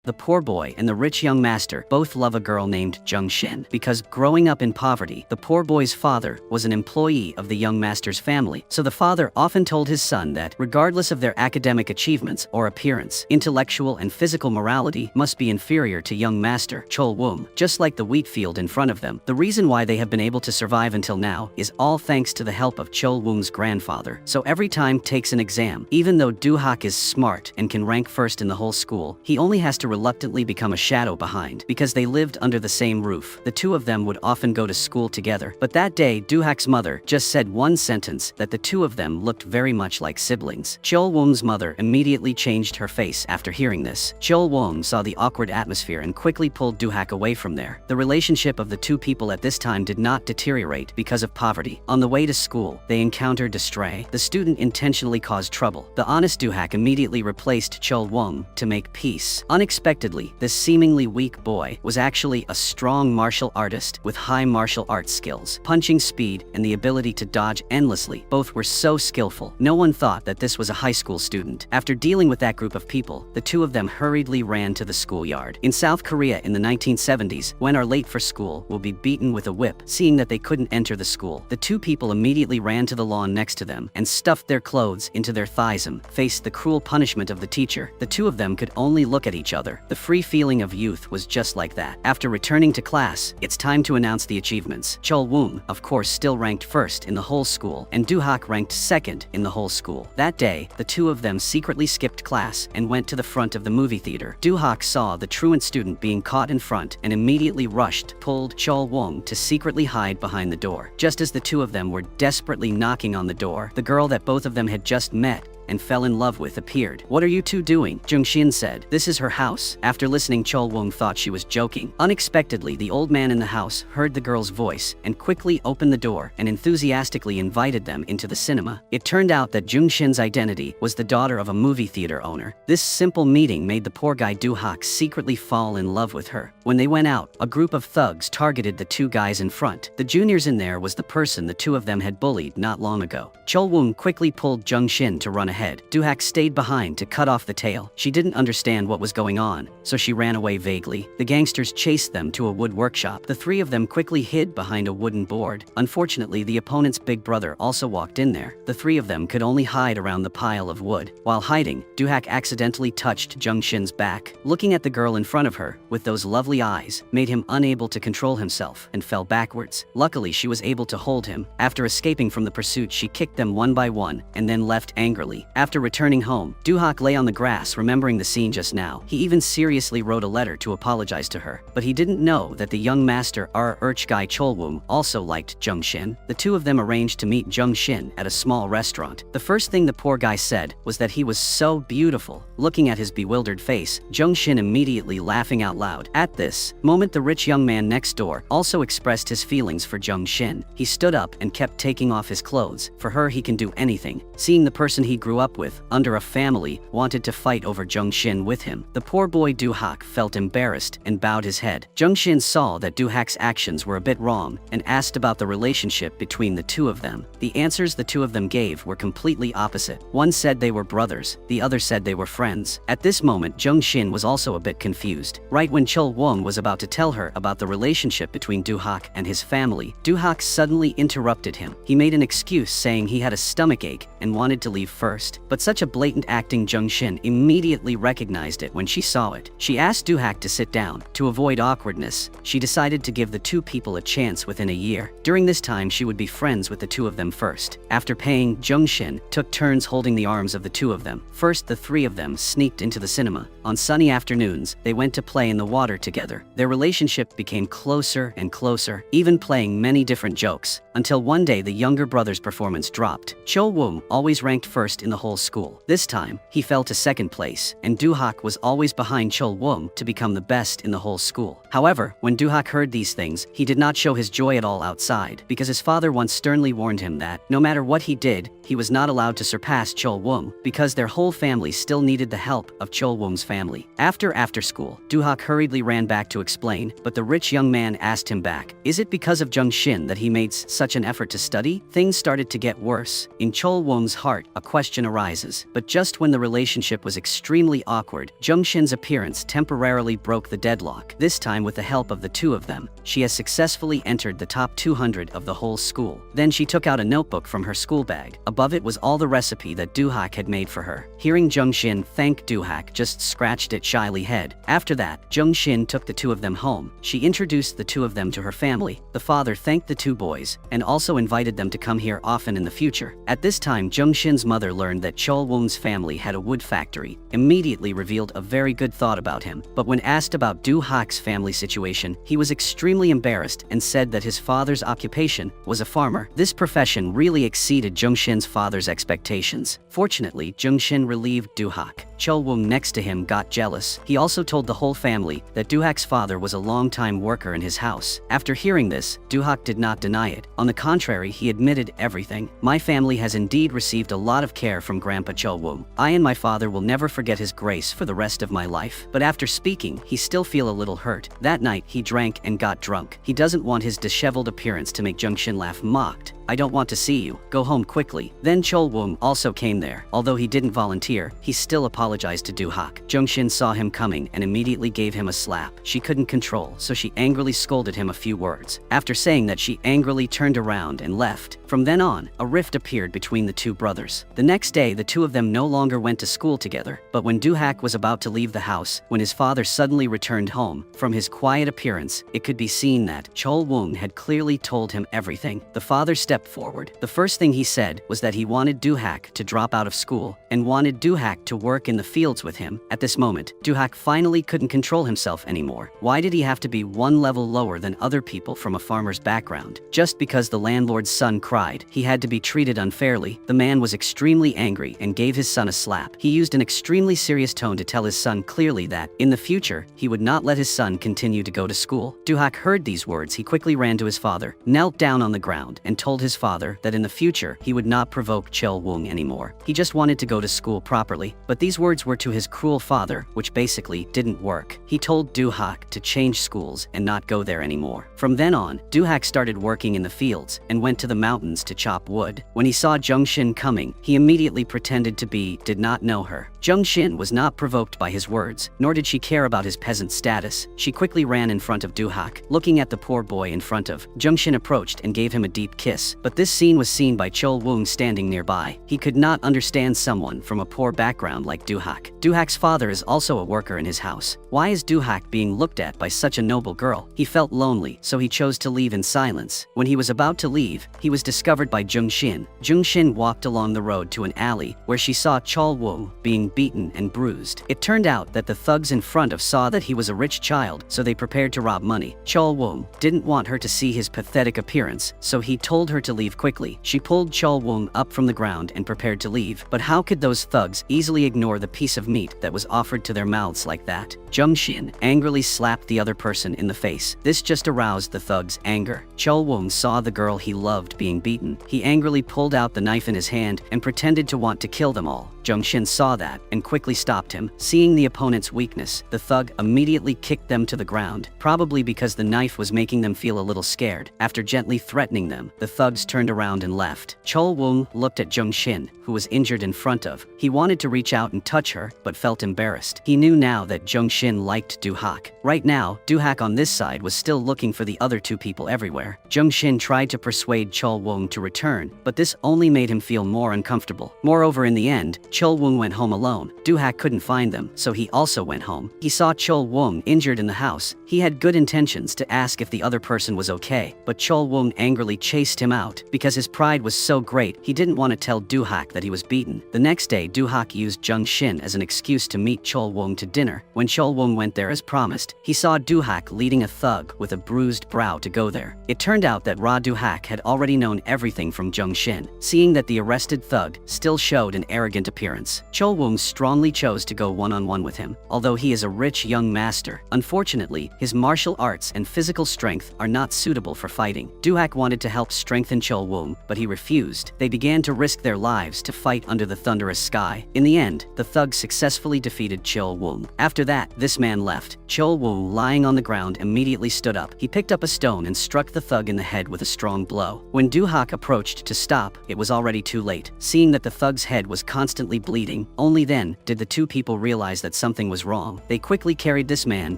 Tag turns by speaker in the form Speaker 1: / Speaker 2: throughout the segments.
Speaker 1: The poor boy and the rich young master both love a girl named Jung Shin because growing up in poverty, the poor boy's father was an employee of the young master's family. So the father often told his son that regardless of their academic achievements or appearance, intellectual and physical morality must be inferior to young master Chol Woom, just like the wheat field in front of them. The reason why they have been able to survive until now is all thanks to the help of Chol Woom's grandfather. So every time takes an exam, even though Do-hak is smart and can rank first in the whole school, he only has to reluctantly become a shadow behind because they lived under the same roof. The two of them would often go to school together, but that day Do-hak's mother just said one sentence that the two of them looked very much like siblings. Chol Woom's mother immediately changed her face after hearing this. Chol Woom saw the awkward atmosphere and quickly pulled Do-hak away from there. The relationship of the two people at this time did not deteriorate because of poverty. On the way to school, they encountered a stray. The student intentionally caused trouble. The honest Do-hak immediately replaced Chol Woom to make peace. Unexpectedly, this seemingly weak boy was actually a strong martial artist with high martial arts skills, punching speed, and the ability to dodge endlessly. Both were so skillful. No one thought that this was a high school student. After dealing with that group of people, the two of them hurriedly ran to the schoolyard. In South Korea in the 1970s, when are late for school will be beaten with a whip. Seeing that they couldn't enter the school, the two people immediately ran to the lawn next to them and stuffed their clothes into their thighs and faced the cruel punishment of the teacher. The two of them could only look at each other. The free feeling of youth was just like that. After returning to class, it's time to announce the achievements. Chol Woom, of course, still ranked first in the whole school, and Do-hak ranked second in the whole school. That day, the two of them secretly skipped class and went to the front of the movie theater. Do-hak saw the truant student being caught in front and immediately pulled Chol Woom to secretly hide behind the door. Just as the two of them were desperately knocking on the door, the girl that both of them had just met and fell in love with appeared. "What are you two doing?" Jung Shin said. "This is her house." After listening, Chol Woom thought she was joking. Unexpectedly, the old man in the house heard the girl's voice and quickly opened the door and enthusiastically invited them into the cinema. It turned out that Jung Shin's identity was the daughter of a movie theater owner. This simple meeting made the poor guy Do-hak secretly fall in love with her. When they went out, a group of thugs targeted the two guys in front. The juniors in there was the person the two of them had bullied not long ago. Chol Woom quickly pulled Jung Shin to run ahead. Do-hak stayed behind to cut off the tail. She didn't understand what was going on, so she ran away vaguely. The gangsters chased them to a wood workshop. The three of them quickly hid behind a wooden board. Unfortunately, the opponent's big brother also walked in there. The three of them could only hide around the pile of wood. While hiding, Do-hak accidentally touched Jung Shin's back. Looking at the girl in front of her with those lovely eyes made him unable to control himself and fell backwards. Luckily, she was able to hold him. After escaping from the pursuit, she kicked them one by one and then left angrily. After returning home, Do-hak lay on the grass remembering the scene just now. He even seriously wrote a letter to apologize to her, but he didn't know that the young master guy Chol Woom also liked Jung Shin. The two of them arranged to meet Jung Shin at a small restaurant. The first thing the poor guy said was that he was so beautiful. Looking at his bewildered face, Jung Shin immediately laughing out loud. At this moment, the rich young man next door also expressed his feelings for Jung Shin. He stood up and kept taking off his clothes. For her, he can do anything. Seeing the person he grew up with under a family wanted to fight over Jung Shin with him, the poor boy Do-hak felt embarrassed and bowed his head. Jung Shin saw that Do-hak's actions were a bit wrong and asked about the relationship between the two of them. The answers the two of them gave were completely opposite. One said they were brothers, the other said they were friends. At this moment, Jung Shin was also a bit confused. Right when Chol Woom was about to tell her about the relationship between Do-hak and his family, Do-hak suddenly interrupted him. He made an excuse saying he had a stomachache and wanted to leave first, but such a blatant acting, Jung Shin immediately recognized it when she saw it. She asked Do-hak to sit down. To avoid awkwardness, she decided to give the two people a chance within a year. During this time, she would be friends with the two of them first. After paying, Jung Shin took turns holding the arms of the two of them. First, the three of them sneaked into the cinema. On sunny afternoons, they went to play in the water together. Their relationship became closer and closer, even playing many different jokes, until one day the younger brother's performance dropped. Chol Woom always ranked first in the whole school. This time, he fell to second place, and Do-hak was always behind Chol Woom to become the best in the whole school. However, when Do-hak heard these things, he did not show his joy at all outside, because his father once sternly warned him that, no matter what he did, he was not allowed to surpass Chol Woom, because their whole family still needed the help of Chol Woom's family. After school, Do-hak hurriedly ran ran back to explain, but the rich young man asked him back, "Is it because of Jung Shin that he made such an effort to study?" Things started to get worse. In Chol Wong's heart, a question arises. But just when the relationship was extremely awkward, Jung Shin's appearance temporarily broke the deadlock. This time with the help of the two of them, she has successfully entered the top 200 of the whole school. Then she took out a notebook from her school bag. Above it was all the recipe that Do-hak had made for her. Hearing Jung Shin thank Do-hak just scratched its shyly head. After that, Jung Shin took the two of them home. She introduced the two of them to her family. The father thanked the two boys, and also invited them to come here often in the future. At this time, Jung Shin's mother learned that Chol Wong's family had a wood factory, immediately revealed a very good thought about him. But when asked about Do-hak's family situation, he was extremely embarrassed and said that his father's occupation was a farmer. This profession really exceeded Jung Shin's father's expectations. Fortunately, Jung Shin relieved Do-hak. Chol Wong next to him got jealous. He also told the whole family that Do-hak's father was a long-time worker in his house. After hearing this, Do-hak did not deny it. On the contrary, he admitted everything. "My family has indeed received a lot of care from Grandpa Chol Wong. I and my father will never forget his grace for the rest of my life." But after speaking, he still feel a little hurt. That night, he drank and got drunk. He doesn't want his disheveled appearance to make Jung Shin laugh mocked. "I don't want to see you. Go home quickly." Then Chol Wong also came there. Although he didn't volunteer, he still apologized to Do-hak. Jung Shin saw him coming and immediately gave him a slap. She couldn't control, so she angrily scolded him a few words. After saying that, she angrily turned around and left. From then on, a rift appeared between the two brothers. The next day, the two of them no longer went to school together. But when Do-hak was about to leave the house, when his father suddenly returned home, from his quiet appearance, it could be seen that Chol Wong had clearly told him everything. The father stepped forward. The first thing he said was that he wanted Do-hak to drop out of school and wanted Do-hak to work in the fields with him. At this moment, Do-hak finally couldn't control himself anymore. Why did he have to be one level lower than other people from a farmer's background? Just because the landlord's son cried, he had to be treated unfairly. The man was extremely angry and gave his son a slap. He used an extremely serious tone to tell his son clearly that, in the future, he would not let his son continue to go to school. Do-hak heard these words. He quickly ran to his father, knelt down on the ground, and told his father that in the future, he would not provoke Chol Wong anymore. He just wanted to go to school properly. But these words were to his cruel father, which basically didn't work. He told Do-hak to change schools and not go there anymore. From then on, Do-hak started working in the fields and went to the mountains to chop wood. When he saw Jung Shin coming, he immediately pretended to did not know her. Jung Shin was not provoked by his words, nor did she care about his peasant status. She quickly ran in front of Do-hak. Looking at the poor boy in front of, Jung Shin approached and gave him a deep kiss. But this scene was seen by Chol Wong standing nearby. He could not understand someone from a poor background like Do-hak. Do-hak's father is also a worker in his house. Why is Do-hak being looked at by such a noble girl? He felt lonely, so he chose to leave in silence. When he was about to leave, he was discovered by Jung Shin. Jung Shin walked along the road to an alley where she saw Chol Wong being beaten and bruised. It turned out that the thugs in front of saw that he was a rich child, so they prepared to rob money. Chol Wong didn't want her to see his pathetic appearance, so he told her to leave quickly. She pulled Chol Wong up from the ground and prepared to leave. But how could those thugs easily ignore the piece of meat that was offered to their mouths like that? Jung Shin angrily slapped the other person in the face. This just aroused the thugs' anger. Chol Wong saw the girl he loved being beaten. He angrily pulled out the knife in his hand and pretended to want to kill them all. Jung Shin saw that and quickly stopped him. Seeing the opponent's weakness, the thug immediately kicked them to the ground, probably because the knife was making them feel a little scared. After gently threatening them, the thugs turned around and left. Chol Wong looked at Jung Shin, who was injured in front of. He wanted to reach out and touch her, but felt embarrassed. He knew now that Jung Shin liked Do-hak. Right now, Do-hak on this side was still looking for the other two people everywhere. Jung Shin tried to persuade Chol Wong to return, but this only made him feel more uncomfortable. Moreover, in the end, Chol Wong went home alone. Do-hak couldn't find them, so he also went home. He saw Chol Wong injured in the house. He had good intentions to ask if the other person was okay, but Chol Wong angrily chased him out. Because his pride was so great, he didn't want to tell Do-hak that he was beaten. The next day, Do-hak used Jung Shin as an excuse to meet Chol Wong to dinner. When Chol Wong went there as promised, he saw Do-hak leading a thug with a bruised brow to go there. It turned out that Do-hak had already known everything from Jung Shin. Seeing that the arrested thug still showed an arrogant appearance, Chol Wong strongly chose to go one-on-one with him. Although he is a rich young master, unfortunately, his martial arts and physical strength are not suitable for fighting. Do-hak wanted to help strengthen Chol Wong, but he refused. They began to risk their lives to fight under the thunderous sky. In the end, the thug successfully defeated Chol Wong. After that, this this man left, Chol Woo, lying on the ground, immediately stood up. He picked up a stone and struck the thug in the head with a strong blow. When Do-hak approached to stop, it was already too late. Seeing that the thug's head was constantly bleeding, only then did the two people realize that something was wrong. They quickly carried this man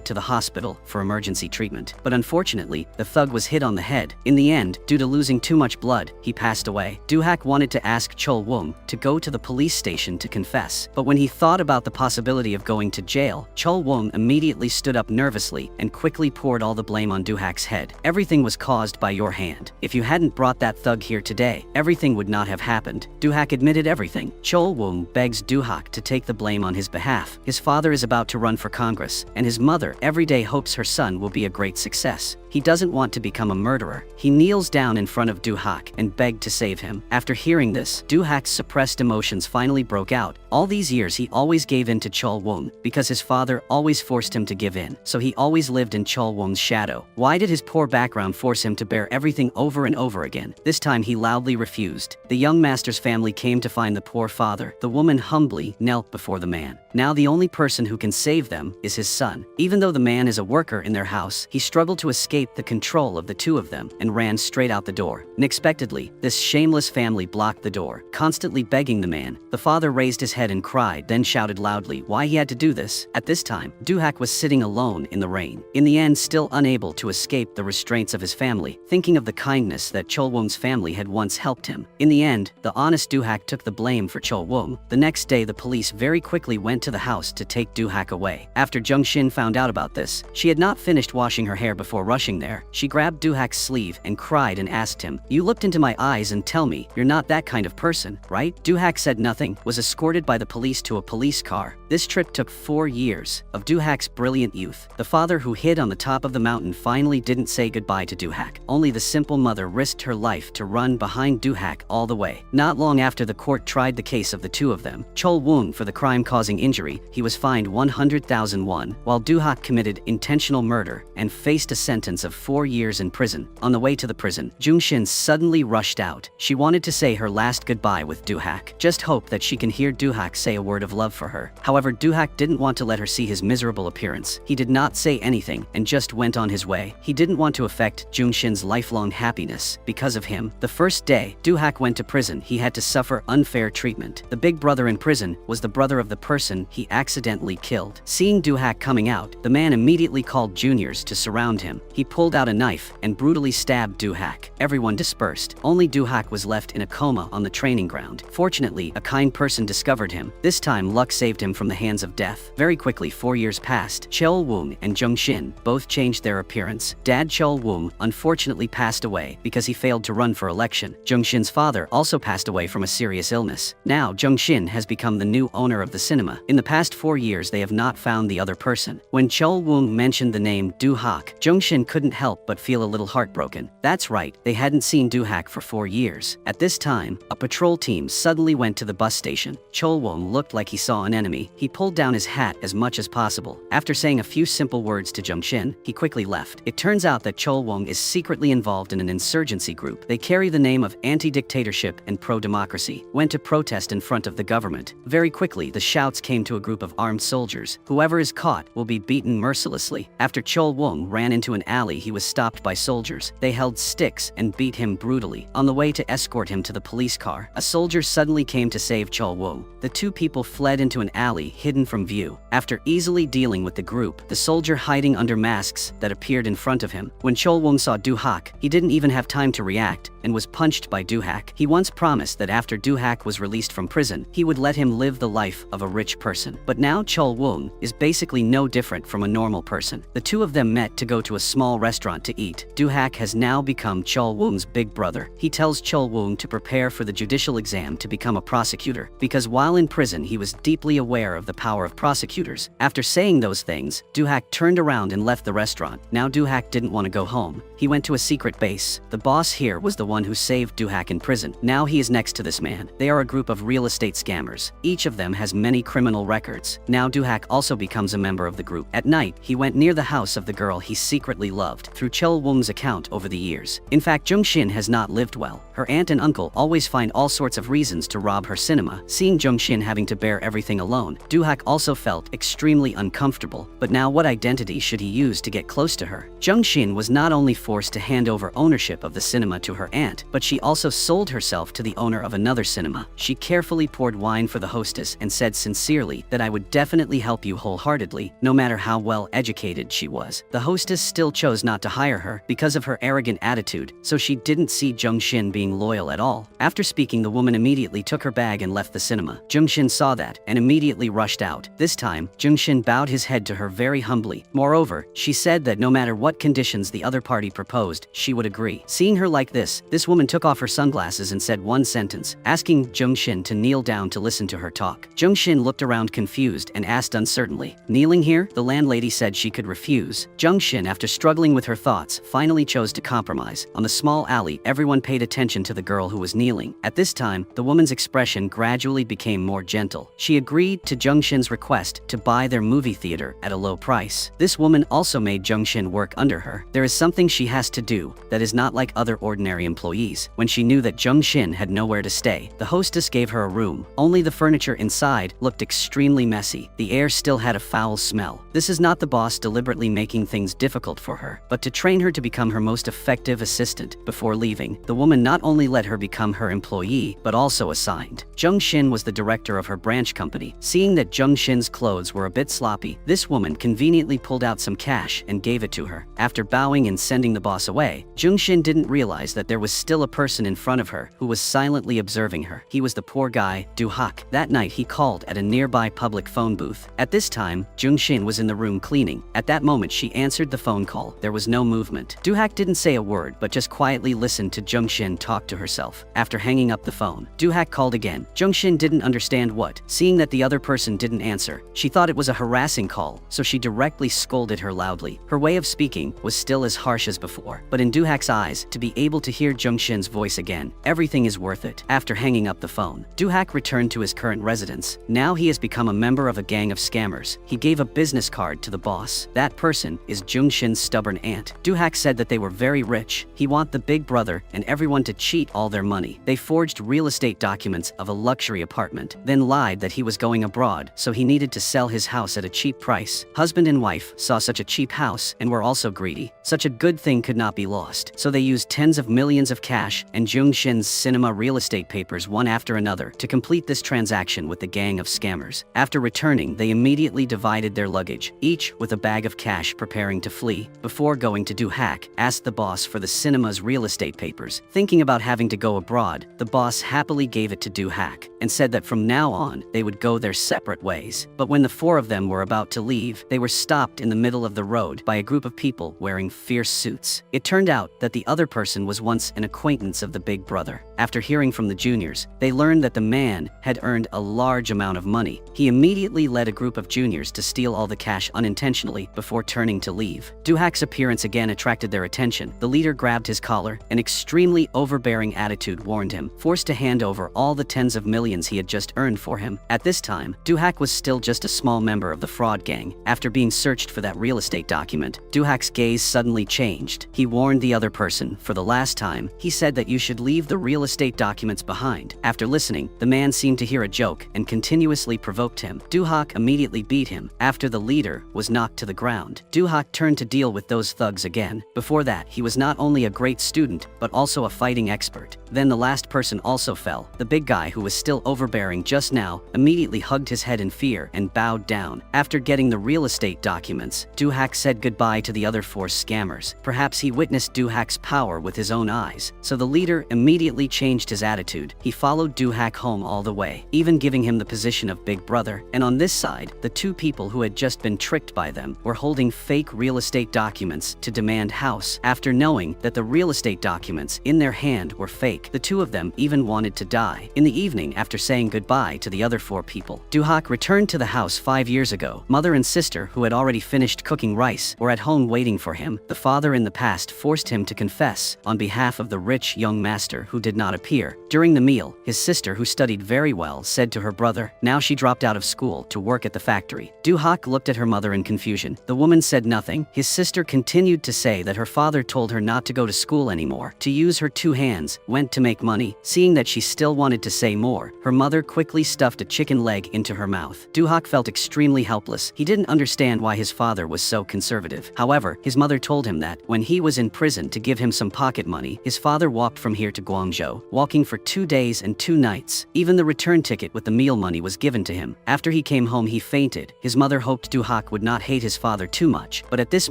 Speaker 1: to the hospital for emergency treatment. But unfortunately, the thug was hit on the head. In the end, due to losing too much blood, he passed away. Do-hak wanted to ask Chol Woo to go to the police station to confess. But when he thought about the possibility of going to jail, Chol Woo immediately stood up nervously and quickly poured all the blame on Do-hak's head. Everything was caused by your hand. If you hadn't brought that thug here today, everything would not have happened. Do-hak admitted everything. Chol Woo begs Do-hak to take the blame on his behalf. His father is about to run for Congress, and his mother every day hopes her son will be a great success. He doesn't want to become a murderer. He kneels down in front of Do-hak and begged to save him. After hearing this, Do-hak's suppressed emotions finally broke out. All these years he always gave in to Chol Woo because his father always forced him to give in, so he always lived in Chol Woo's shadow. Why did his poor background force him to bear everything over and over again? This time he loudly refused. The young master's family came to find the poor father. The woman humbly knelt before the man. Now the only person who can save them is his son. Even though the man is a worker in their house, he struggled to escape the control of the two of them and ran straight out the door. Unexpectedly, this shameless family blocked the door, constantly begging the man. The father raised his head and cried, then shouted loudly why he had to do this. At this time, Do-hak was sitting alone in the rain. In the end, still unable to escape the restraints of his family, thinking of the kindness that Chol Woo's family had once helped him. In the end, the honest Do-hak took the blame for Chol Woo. The next day, the police very quickly went to the house to take Do-hak away. After Jung Shin found out about this, she had not finished washing her hair before rushing there. She grabbed Do-hak's sleeve and cried and asked him, "You looked into my eyes and tell me you're not that kind of person, right?" Do-hak said nothing, was escorted by the police to a police car. This trip took 4 years of Do-hak's brilliant youth. The father who hid on the top of the mountain finally didn't say goodbye to Do-hak. Only the simple mother risked her life to run behind Do-hak all the way. Not long after the court tried the case of the two of them, Chol Woo for the crime causing injury, he was fined 100,000 won, while Do-hak committed intentional murder and faced a sentence of 4 years in prison. On the way to the prison, Jung Shin suddenly rushed out. She wanted to say her last goodbye with Do-hak. Just hope that she can hear Do-hak say a word of love for her. However, Do-hak didn't want to let her see his miserable appearance. He did not say anything and just went on his way. He didn't want to affect Jung Shin's lifelong happiness. Because of him, the first day Do-hak went to prison, he had to suffer unfair treatment. The big brother in prison was the brother of the person he accidentally killed. Seeing Do-hak coming out, the man immediately called juniors to surround him. He pulled out a knife and brutally stabbed Do-hak. Everyone dispersed. Only Do-hak was left in a coma on the training ground. Fortunately, a kind person discovered him. This time, luck saved him from the hands of death. Very quickly, 4 years passed. Chol Woo and Jung Shin both changed their appearance. Dad Chol Woo unfortunately passed away because he failed to run for election. Jung Shin's father also passed away from a serious illness. Now, Jung Shin has become the new owner of the cinema. In the past 4 years, they have not found the other person. When Chol Woo mentioned the name Do-hak, Jung Shin couldn't help but feel a little heartbroken. That's right, they hadn't seen Do-hak for 4 years. At this time, a patrol team suddenly went to the bus station. Chol Woo looked like he saw an enemy. He pulled down his hat as much as possible. After saying a few simple words to Jung Shin, he quickly left. It turns out that Chol Woo is secretly involved in an insurgency group. They carry the name of anti-dictatorship and pro-democracy. Went to protest in front of the government. Very quickly, the shouts came to a group of armed soldiers. Whoever is caught will be beaten mercilessly. After Chol Woo ran into an alley, he was stopped by soldiers. They held sticks and beat him brutally. On the way to escort him to the police car, a soldier suddenly came to save Chol Woo. The two people fled into an alley hidden from view. After easily dealing with the group, the soldier hiding under masks that appeared in front of him. When Chol Woo saw Do-hak, he didn't even have time to react and was punched by Do-hak. He once promised that after Do-hak was released from prison, he would let him live the life of a rich person. But now Chol Woo is basically no different from a normal person. The two of them met to go to a small restaurant to eat. Do-hak has now become Chol Woo's big brother. He tells Chol Woo to prepare for the judicial exam to become a prosecutor, because while in prison he was deeply aware of the power of prosecutors. After saying those things, Do-hak turned around and left the restaurant. Now Do-hak didn't want to go home. He went to a secret base. The boss here was the one who saved Do-hak in prison. Now he is next to this man. They are a group of real estate scammers. Each of them has many criminal records. Now Do-hak also becomes a member of the group. At night, he went near the house of the girl he secretly loved through Chol Woo's account over the years. In fact, Jung Shin has not lived well. Her aunt and uncle always find all sorts of reasons to rob her cinema. Seeing Jung Shin having to bear everything alone, Duhak also felt extremely uncomfortable, but now what identity should he use to get close to her? Jung-shin was not only forced to hand over ownership of the cinema to her aunt, but she also sold herself to the owner of another cinema. She carefully poured wine for the hostess and said sincerely that I would definitely help you wholeheartedly, no matter how well educated she was. The hostess still chose not to hire her because of her arrogant attitude, so she didn't see Jung-shin being loyal at all. After speaking, the woman immediately took her bag and left the cinema. Jung-shin saw that and immediately rushed out. This time, Jung-shin bowed his head to her very humbly. Moreover, she said that no matter what conditions the other party proposed, she would agree. Seeing her like this woman took off her sunglasses and said one sentence, asking Jung-shin to kneel down to listen to her talk. Jung-shin looked around confused and asked uncertainly, "Kneeling here?" The landlady said she could refuse. Jung-shin, after struggling with her thoughts, finally chose to compromise. On the small alley, everyone paid attention to the girl who was kneeling. At this time, the woman's expression gradually became more gentle. She agreed to Jung-shin's request to buy their movie theater at a low price. This woman also made Jung-shin work under her. There is something she has to do that is not like other ordinary employees. When she knew that Jung-shin had nowhere to stay, the hostess gave her a room. Only the furniture inside looked extremely messy. The air still had a foul smell. This is not the boss deliberately making things difficult for her, but to train her to become her most effective assistant. Before leaving, the woman not only let her become her employee, but also assigned. Jung-shin was the director of her branch company. Seeing that Jung-shin's clothes were a bit sloppy, this woman conveniently pulled out some cash and gave it to her. After bowing and sending the boss away, Jung-shin didn't realize that there was still a person in front of her who was silently observing her. He was the poor guy, Duhak. That night he called at a nearby public phone booth. At this time, Jung-shin was in the room cleaning. At that moment she answered the phone call. There was no movement. Duhak didn't say a word, but just quietly listened to Jung-shin talk to herself. After hanging up the phone, Duhak called again. Jung-shin didn't understand what. Seeing that the other person didn't answer, she thought it was a harassing call, so she directly scolded her loudly. Her way of speaking was still as harsh as before, but in Duhak's eyes, to be able to hear Jung-shin's voice again, everything is worth it. After hanging up the phone, Duhak returned to his current residence. Now he has become a member of a gang of scammers. He gave a business card to the boss. That person is Jung-shin's stubborn aunt. Duhak said that they were very rich. He want the big brother and everyone to cheat all their money. They forged real estate documents of a luxury apartment, then lied that he was going abroad, so he needed to sell his house at a cheap price. Husband and wife saw such a cheap house and were also greedy. Such a good thing could not be lost, so they used tens of millions of cash and Jung-shin's cinema real estate papers one after another to complete this transaction with the gang of scammers. After returning, they immediately divided their luggage, each with a bag of cash preparing to flee. Before going to Duhak, asked the boss for the cinema's real estate papers. Thinking about having to go abroad, the boss happily gave it to Duhak and said that from now on, they would go their separate ways. But when the four of them were about to leave, they were stopped in the middle of the road by a group of people wearing fierce suits. It turned out that the other person was once an acquaintance of the big brother. After hearing from the juniors, they learned that the man had earned a large amount of money. He immediately led a group of juniors to steal all the cash unintentionally before turning to leave. Duhak's appearance again attracted their attention. The leader grabbed his collar. An extremely overbearing attitude warned him, forced to hand over all the tens of millions he had just earned for him. At this time, Duhak was still just a small member of the fraud gang. After being searched for that real estate document, Duhak's gaze suddenly changed. He warned the other person for the last time. He said that you should leave the real estate documents behind. After listening, the man seemed to hear a joke and continuously provoked him. Duhak immediately beat him. After the leader was knocked to the ground, Duhak turned to deal with those thugs again. Before that, he was not only a great student, but also a fighting expert. Then the last person also fell. The big guy, who was still overbearing just now, immediately hugged his head in fear and bowed down. After getting the real estate documents, Duhak said goodbye to the other four scammers. Perhaps he witnessed Duhak's power with his own eyes, so the leader immediately changed his attitude. He followed Duhak home all the way, even giving him the position of big brother. And on this side, the two people who had just been tricked by them were holding fake real estate documents to demand house. After knowing that the real estate documents in their hand were fake, the two of them even wanted to die. In the evening, after saying goodbye to the other four people, Duhak returned to the house 5 years ago. Mother and sister, who had already finished cooking rice, were at home waiting for him. The father in the past forced him to confess on behalf of the rich young master who did not not appear. During the meal, his sister, who studied very well, said to her brother, now she dropped out of school to work at the factory. Do-hak looked at her mother in confusion. The woman said nothing. His sister continued to say that her father told her not to go to school anymore, to use her 2 hands, went to make money. Seeing that she still wanted to say more, her mother quickly stuffed a chicken leg into her mouth. Do-hak felt extremely helpless. He didn't understand why his father was so conservative. However, his mother told him that, when he was in prison, to give him some pocket money. His father walked from here to Guangzhou, walking for 2 days and 2 nights. Even the return ticket with the meal money was given to him. After he came home, he fainted. His mother hoped Do-hak would not hate his father too much, but at this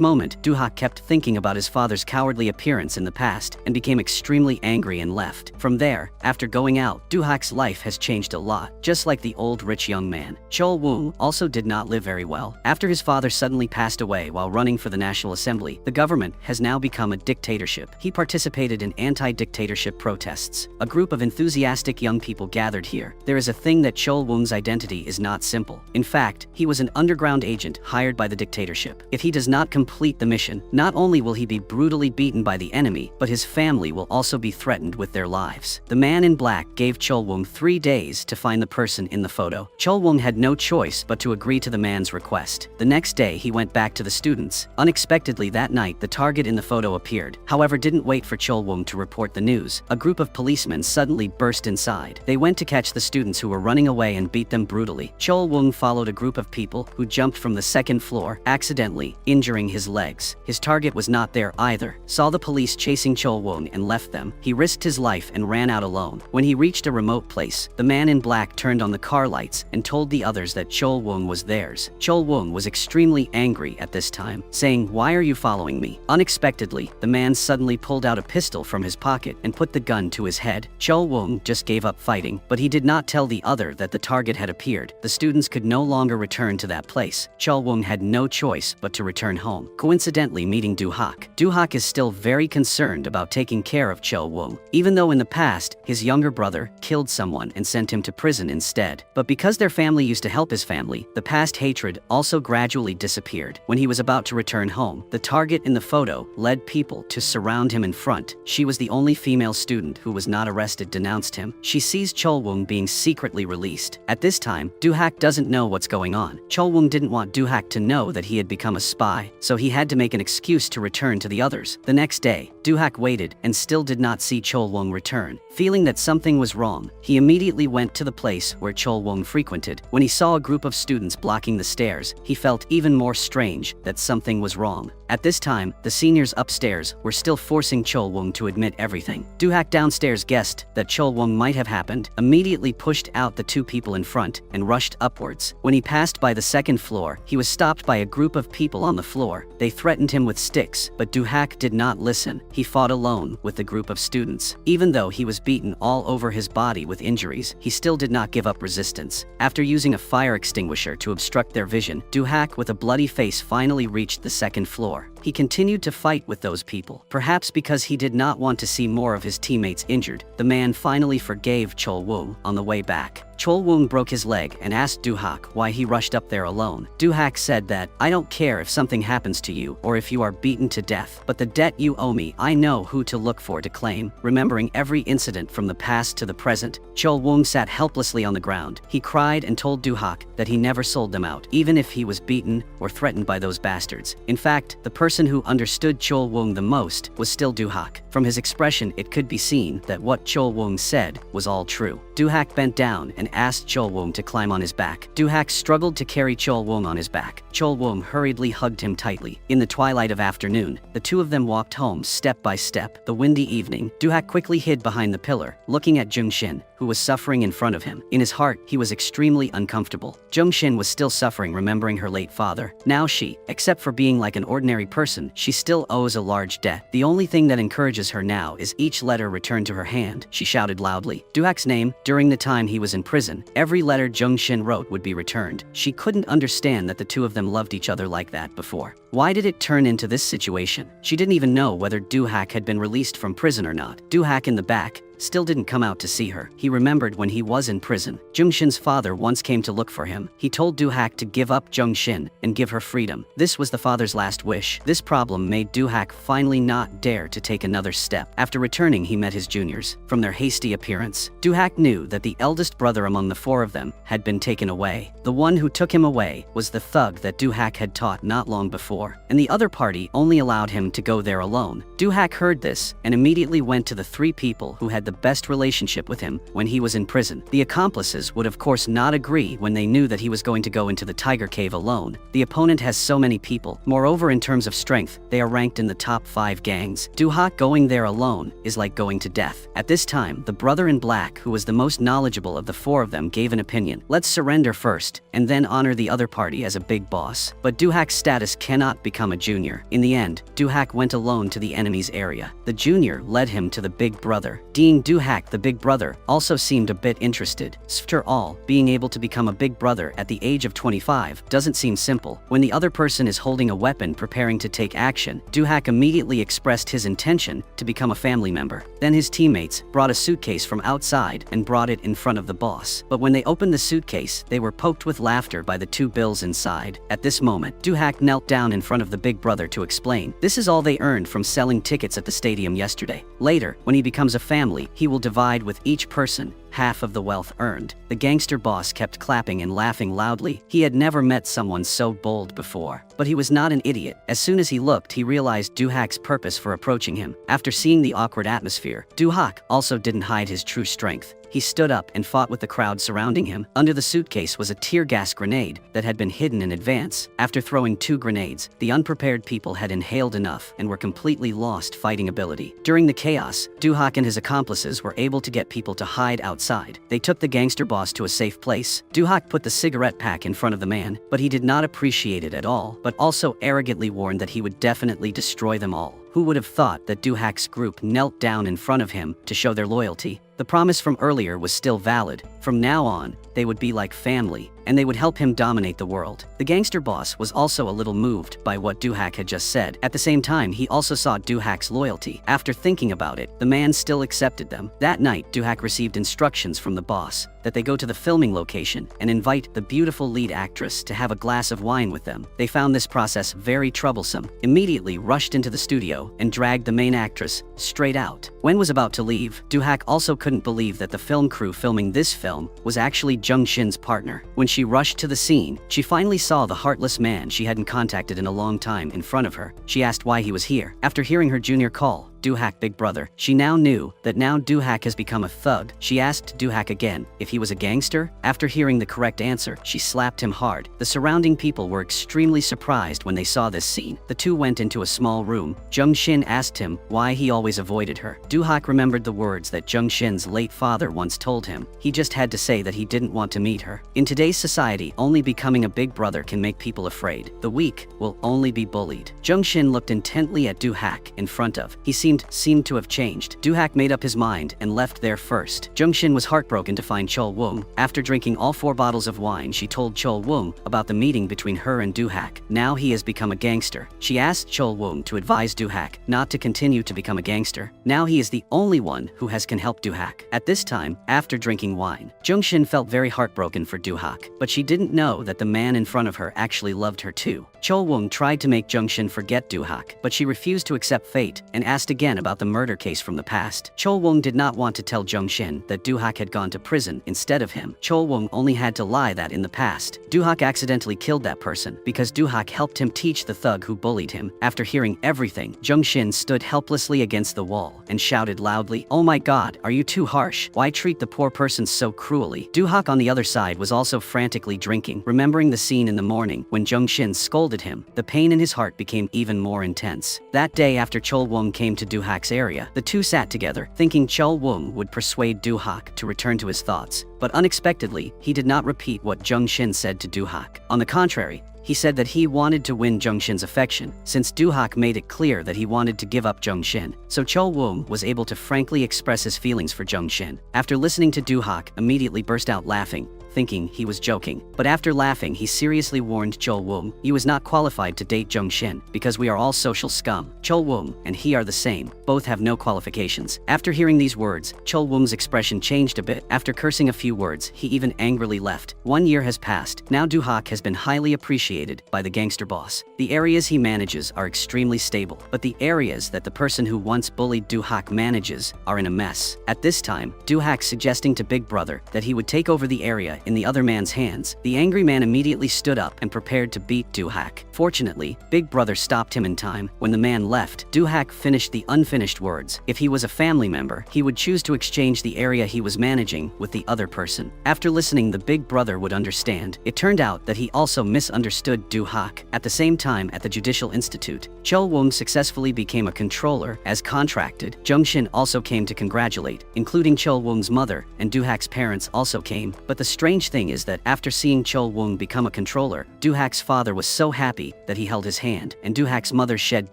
Speaker 1: moment, Do-hak kept thinking about his father's cowardly appearance in the past and became extremely angry and left. From there, after going out, Do-hak's life has changed a lot, just like the old rich young man. Chol-woong also did not live very well. After his father suddenly passed away while running for the National Assembly, the government has now become a dictatorship. He participated in anti-dictatorship protests. A group of enthusiastic young people gathered here. There is a thing that Chol-woong's identity is not simple. In fact, he was an underground agent hired by the dictatorship. If he does not complete the mission, not only will he be brutally beaten by the enemy, but his family will also be threatened with their lives. The man in black gave Chol-woong 3 days to find the person in the photo. Chol-woong had no choice but to agree to the man's request. The next day, he went back to the students. Unexpectedly that night, the target in the photo appeared. However, didn't wait for Chol-woong to report the news. A group of policemen suddenly burst inside. They went to catch the students who were running away and beat them brutally. Chol-woong followed a group of people who jumped from the 2nd floor, accidentally injuring his legs. His target was not there either. Saw the police chasing Chol-woong and left them. He risked his life and ran out alone. When he reached a remote place, the man in black turned on the car lights and told the others that Chol-woong was theirs. Chol-woong was extremely angry at this time, saying, "Why are you following me?" Unexpectedly, the man suddenly pulled out a pistol from his pocket and put the gun to his head. Chol-woong just gave up fighting, but he did not tell the other that the target had appeared. The students could no longer return to that place. Chol-woong had no choice but to return home, coincidentally meeting Do-hak. Do-hak is still very concerned about taking care of Chol-woong, even though in the past, his younger brother killed someone and sent him to prison instead. But because their family used to help his family, the past hatred also gradually disappeared. When he was about to return home, the target in the photo led people to surround him in front. She was the only female student who was not arrested, denounced him. She sees Chol-woong being secretly released. At this time, Do-hak doesn't know what's going on. Chol-woong didn't want Do-hak to know that he had become a spy, so he had to make an excuse to return to the others. The next day, Do-hak waited and still did not see Chol-woong return. Feeling that something was wrong, he immediately went to the place where Chol-woong frequented. When he saw a group of students blocking the stairs, he felt even more strange that something was wrong. At this time, the seniors upstairs were still forcing Chol-woong to admit everything. Do-hak downstairs guessed that Chol-woong might have happened, immediately pushed out the 2 people in front and rushed upwards. When he passed by the 2nd floor, he was stopped by a group of people on the floor. They threatened him with sticks, but Do-hak did not listen. He fought alone with the group of students. Even though he was beaten all over his body with injuries, he still did not give up resistance. After using a fire extinguisher to obstruct their vision, Do-hak with a bloody face finally reached the 2nd floor. He continued to fight with those people. Perhaps because he did not want to see more of his teammates injured, the man finally forgave Chol-woong on the way back. Chol-woong broke his leg and asked Do-hak why he rushed up there alone. Do-hak said that, "I don't care if something happens to you or if you are beaten to death, but the debt you owe me, I know who to look for to claim." Remembering every incident from the past to the present, Chol-woong sat helplessly on the ground. He cried and told Do-hak that he never sold them out, even if he was beaten or threatened by those bastards. In fact, the person who understood Chol-woong the most was still Do-hak. From his expression, it could be seen that what Chol-woong said was all true. Do-hak bent down and asked Chol-woong to climb on his back. Do-hak struggled to carry Chol-woong on his back. Chol-woong hurriedly hugged him tightly. In the twilight of afternoon, the 2 of them walked home step by step. The windy evening, Do-hak quickly hid behind the pillar, looking at Jung-shin, who was suffering in front of him. In his heart, he was extremely uncomfortable. Jung-shin was still suffering, remembering her late father. Now she, except for being like an ordinary person, she still owes a large debt. The only thing that encourages her now is each letter returned to her hand. She shouted loudly. Do-hak's name, during the time he was in prison, every letter Jung-shin wrote would be returned. She couldn't understand that the 2 of them loved each other like that before. Why did it turn into this situation? She didn't even know whether Do-hak had been released from prison or not. Do-hak in the back still didn't come out to see her. He remembered when he was in prison. Jung-shin's father once came to look for him. He told Do-hak to give up Jung-shin and give her freedom. This was the father's last wish. This problem made Do-hak finally not dare to take another step. After returning, he met his juniors. From their hasty appearance, Do-hak knew that the eldest brother among the four of them had been taken away. The one who took him away was the thug that Do-hak had taught not long before, and the other party only allowed him to go there alone. Do-hak heard this and immediately went to the three people who had the best relationship with him when he was in prison. The accomplices would of course not agree when they knew that he was going to go into the tiger cave alone. The opponent has so many people. Moreover, in terms of strength, they are ranked in the top 5 gangs. Do-hak going there alone is like going to death. At this time, the brother in black, who was the most knowledgeable of the four of them, gave an opinion. Let's surrender first, and then honor the other party as a big boss. But Do-hak's status cannot become a junior. In the end, Do-hak went alone to the enemy's area. The junior led him to the big brother. Deeing Do-hak the big brother also seemed a bit interested. After all, being able to become a big brother at the age of 25 doesn't seem simple. When the other person is holding a weapon preparing to take action, Do-hak immediately expressed his intention to become a family member. Then his teammates brought a suitcase from outside and brought it in front of the boss. But when they opened the suitcase, they were poked with laughter by the 2 bills inside. At this moment, Do-hak knelt down in front of the big brother to explain. This is all they earned from selling tickets at the stadium yesterday. Later, when he becomes a family, he will divide with each person half of the wealth earned. The gangster boss kept clapping and laughing loudly. He had never met someone so bold before. But he was not an idiot. As soon as he looked, he realized Do-hak's purpose for approaching him. After seeing the awkward atmosphere, Do-hak also didn't hide his true strength. He stood up and fought with the crowd surrounding him. Under the suitcase was a tear gas grenade that had been hidden in advance. After throwing 2 grenades, the unprepared people had inhaled enough and were completely lost fighting ability. During the chaos, Do-hak and his accomplices were able to get people to hide outside. They took the gangster boss to a safe place. Do-hak put the cigarette pack in front of the man, but he did not appreciate it at all, but also arrogantly warned that he would definitely destroy them all. Who would have thought that Do-hak's group knelt down in front of him to show their loyalty? The promise from earlier was still valid. From now on, they would be like family, and they would help him dominate the world. The gangster boss was also a little moved by what Do-hak had just said. At the same time, he also saw Do-hak's loyalty. After thinking about it, the man still accepted them. That night, Do-hak received instructions from the boss that they go to the filming location and invite the beautiful lead actress to have a glass of wine with them. They found this process very troublesome, immediately rushed into the studio and dragged the main actress straight out. When was about to leave, Do-hak also couldn't believe that the film crew filming this film was actually Jung-shin's partner. When she rushed to the scene, she finally saw the heartless man she hadn't contacted in a long time in front of her. She asked why he was here. After hearing her junior call Do-hak big brother, she now knew that now Do-hak has become a thug. She asked Do-hak again if he was a gangster. After hearing the correct answer, she slapped him hard. The surrounding people were extremely surprised when they saw this scene. The two went into a small room. Jung-shin asked him why he always avoided her. Do-hak remembered the words that Jung-shin's late father once told him. He just had to say that he didn't want to meet her. In today's society, only becoming a big brother can make people afraid. The weak will only be bullied. Jung-shin looked intently at Do-hak in front of. He seemed to have changed. Do-hak made up his mind and left there first. Jung-shin was heartbroken to find Chol-woong. After drinking all 4 bottles of wine, she told Chol-woong about the meeting between her and Do-hak. Now he has become a gangster. She asked Chol-woong to advise Do-hak not to continue to become a gangster. Now he is the only one who can help Do-hak. At this time, after drinking wine, Jung-shin felt very heartbroken for Do-hak, but she didn't know that the man in front of her actually loved her too. Chol-woong tried to make Jung-shin forget Do-hak, but she refused to accept fate and asked again about the murder case from the past. Chol-woong did not want to tell Jung-shin that Do-hak had gone to prison instead of him. Chol-woong only had to lie that in the past, Do-hak accidentally killed that person because Do-hak helped him teach the thug who bullied him. After hearing everything, Jung-shin stood helplessly against the wall and shouted loudly, "Oh my god, are you too harsh? Why treat the poor person so cruelly?" Do-hak on the other side was also frantically drinking. Remembering the scene in the morning when Jung-shin scolded him, the pain in his heart became even more intense. That day after Chol-woong came to Do-hak's area, the two sat together, thinking Chol-woong would persuade Do-hak to return to his thoughts. But unexpectedly, he did not repeat what Jung-shin said to Do-hak. On the contrary, he said that he wanted to win Jung-shin's affection, since Do-hak made it clear that he wanted to give up Jung-shin. So Chol-woong was able to frankly express his feelings for Jung-shin. After listening to Do-hak immediately burst out laughing, thinking he was joking. But after laughing, he seriously warned Chol Woong, "You is not qualified to date Jung Shin, because we are all social scum. Chol Woong and he are the same. Both have no qualifications." After hearing these words, Chol Woong's expression changed a bit. After cursing a few words, he even angrily left. 1 year has passed. Now Du-hak has been highly appreciated by the gangster boss. The areas he manages are extremely stable, but the areas that the person who once bullied Du-hak manages are in a mess. At this time, Du-hak suggesting to Big Brother that he would take over the area in the other man's hands. The angry man immediately stood up and prepared to beat Du-hak. Fortunately, Big Brother stopped him in time. When the man left, Du-hak finished the unfinished words. If he was a family member, he would choose to exchange the area he was managing with the other person. After listening, the Big Brother would understand. It turned out that he also misunderstood Du-hak. At the same time, at the Judicial Institute, Chol Woong successfully became a controller as contracted. Jung Shin also came to congratulate, including Chol Woong's mother, and Du-hak's parents also came. But the strange thing is that after seeing Chol Woong become a controller, Du-hak's father was so happy that he held his hand, and Du-hak's mother shed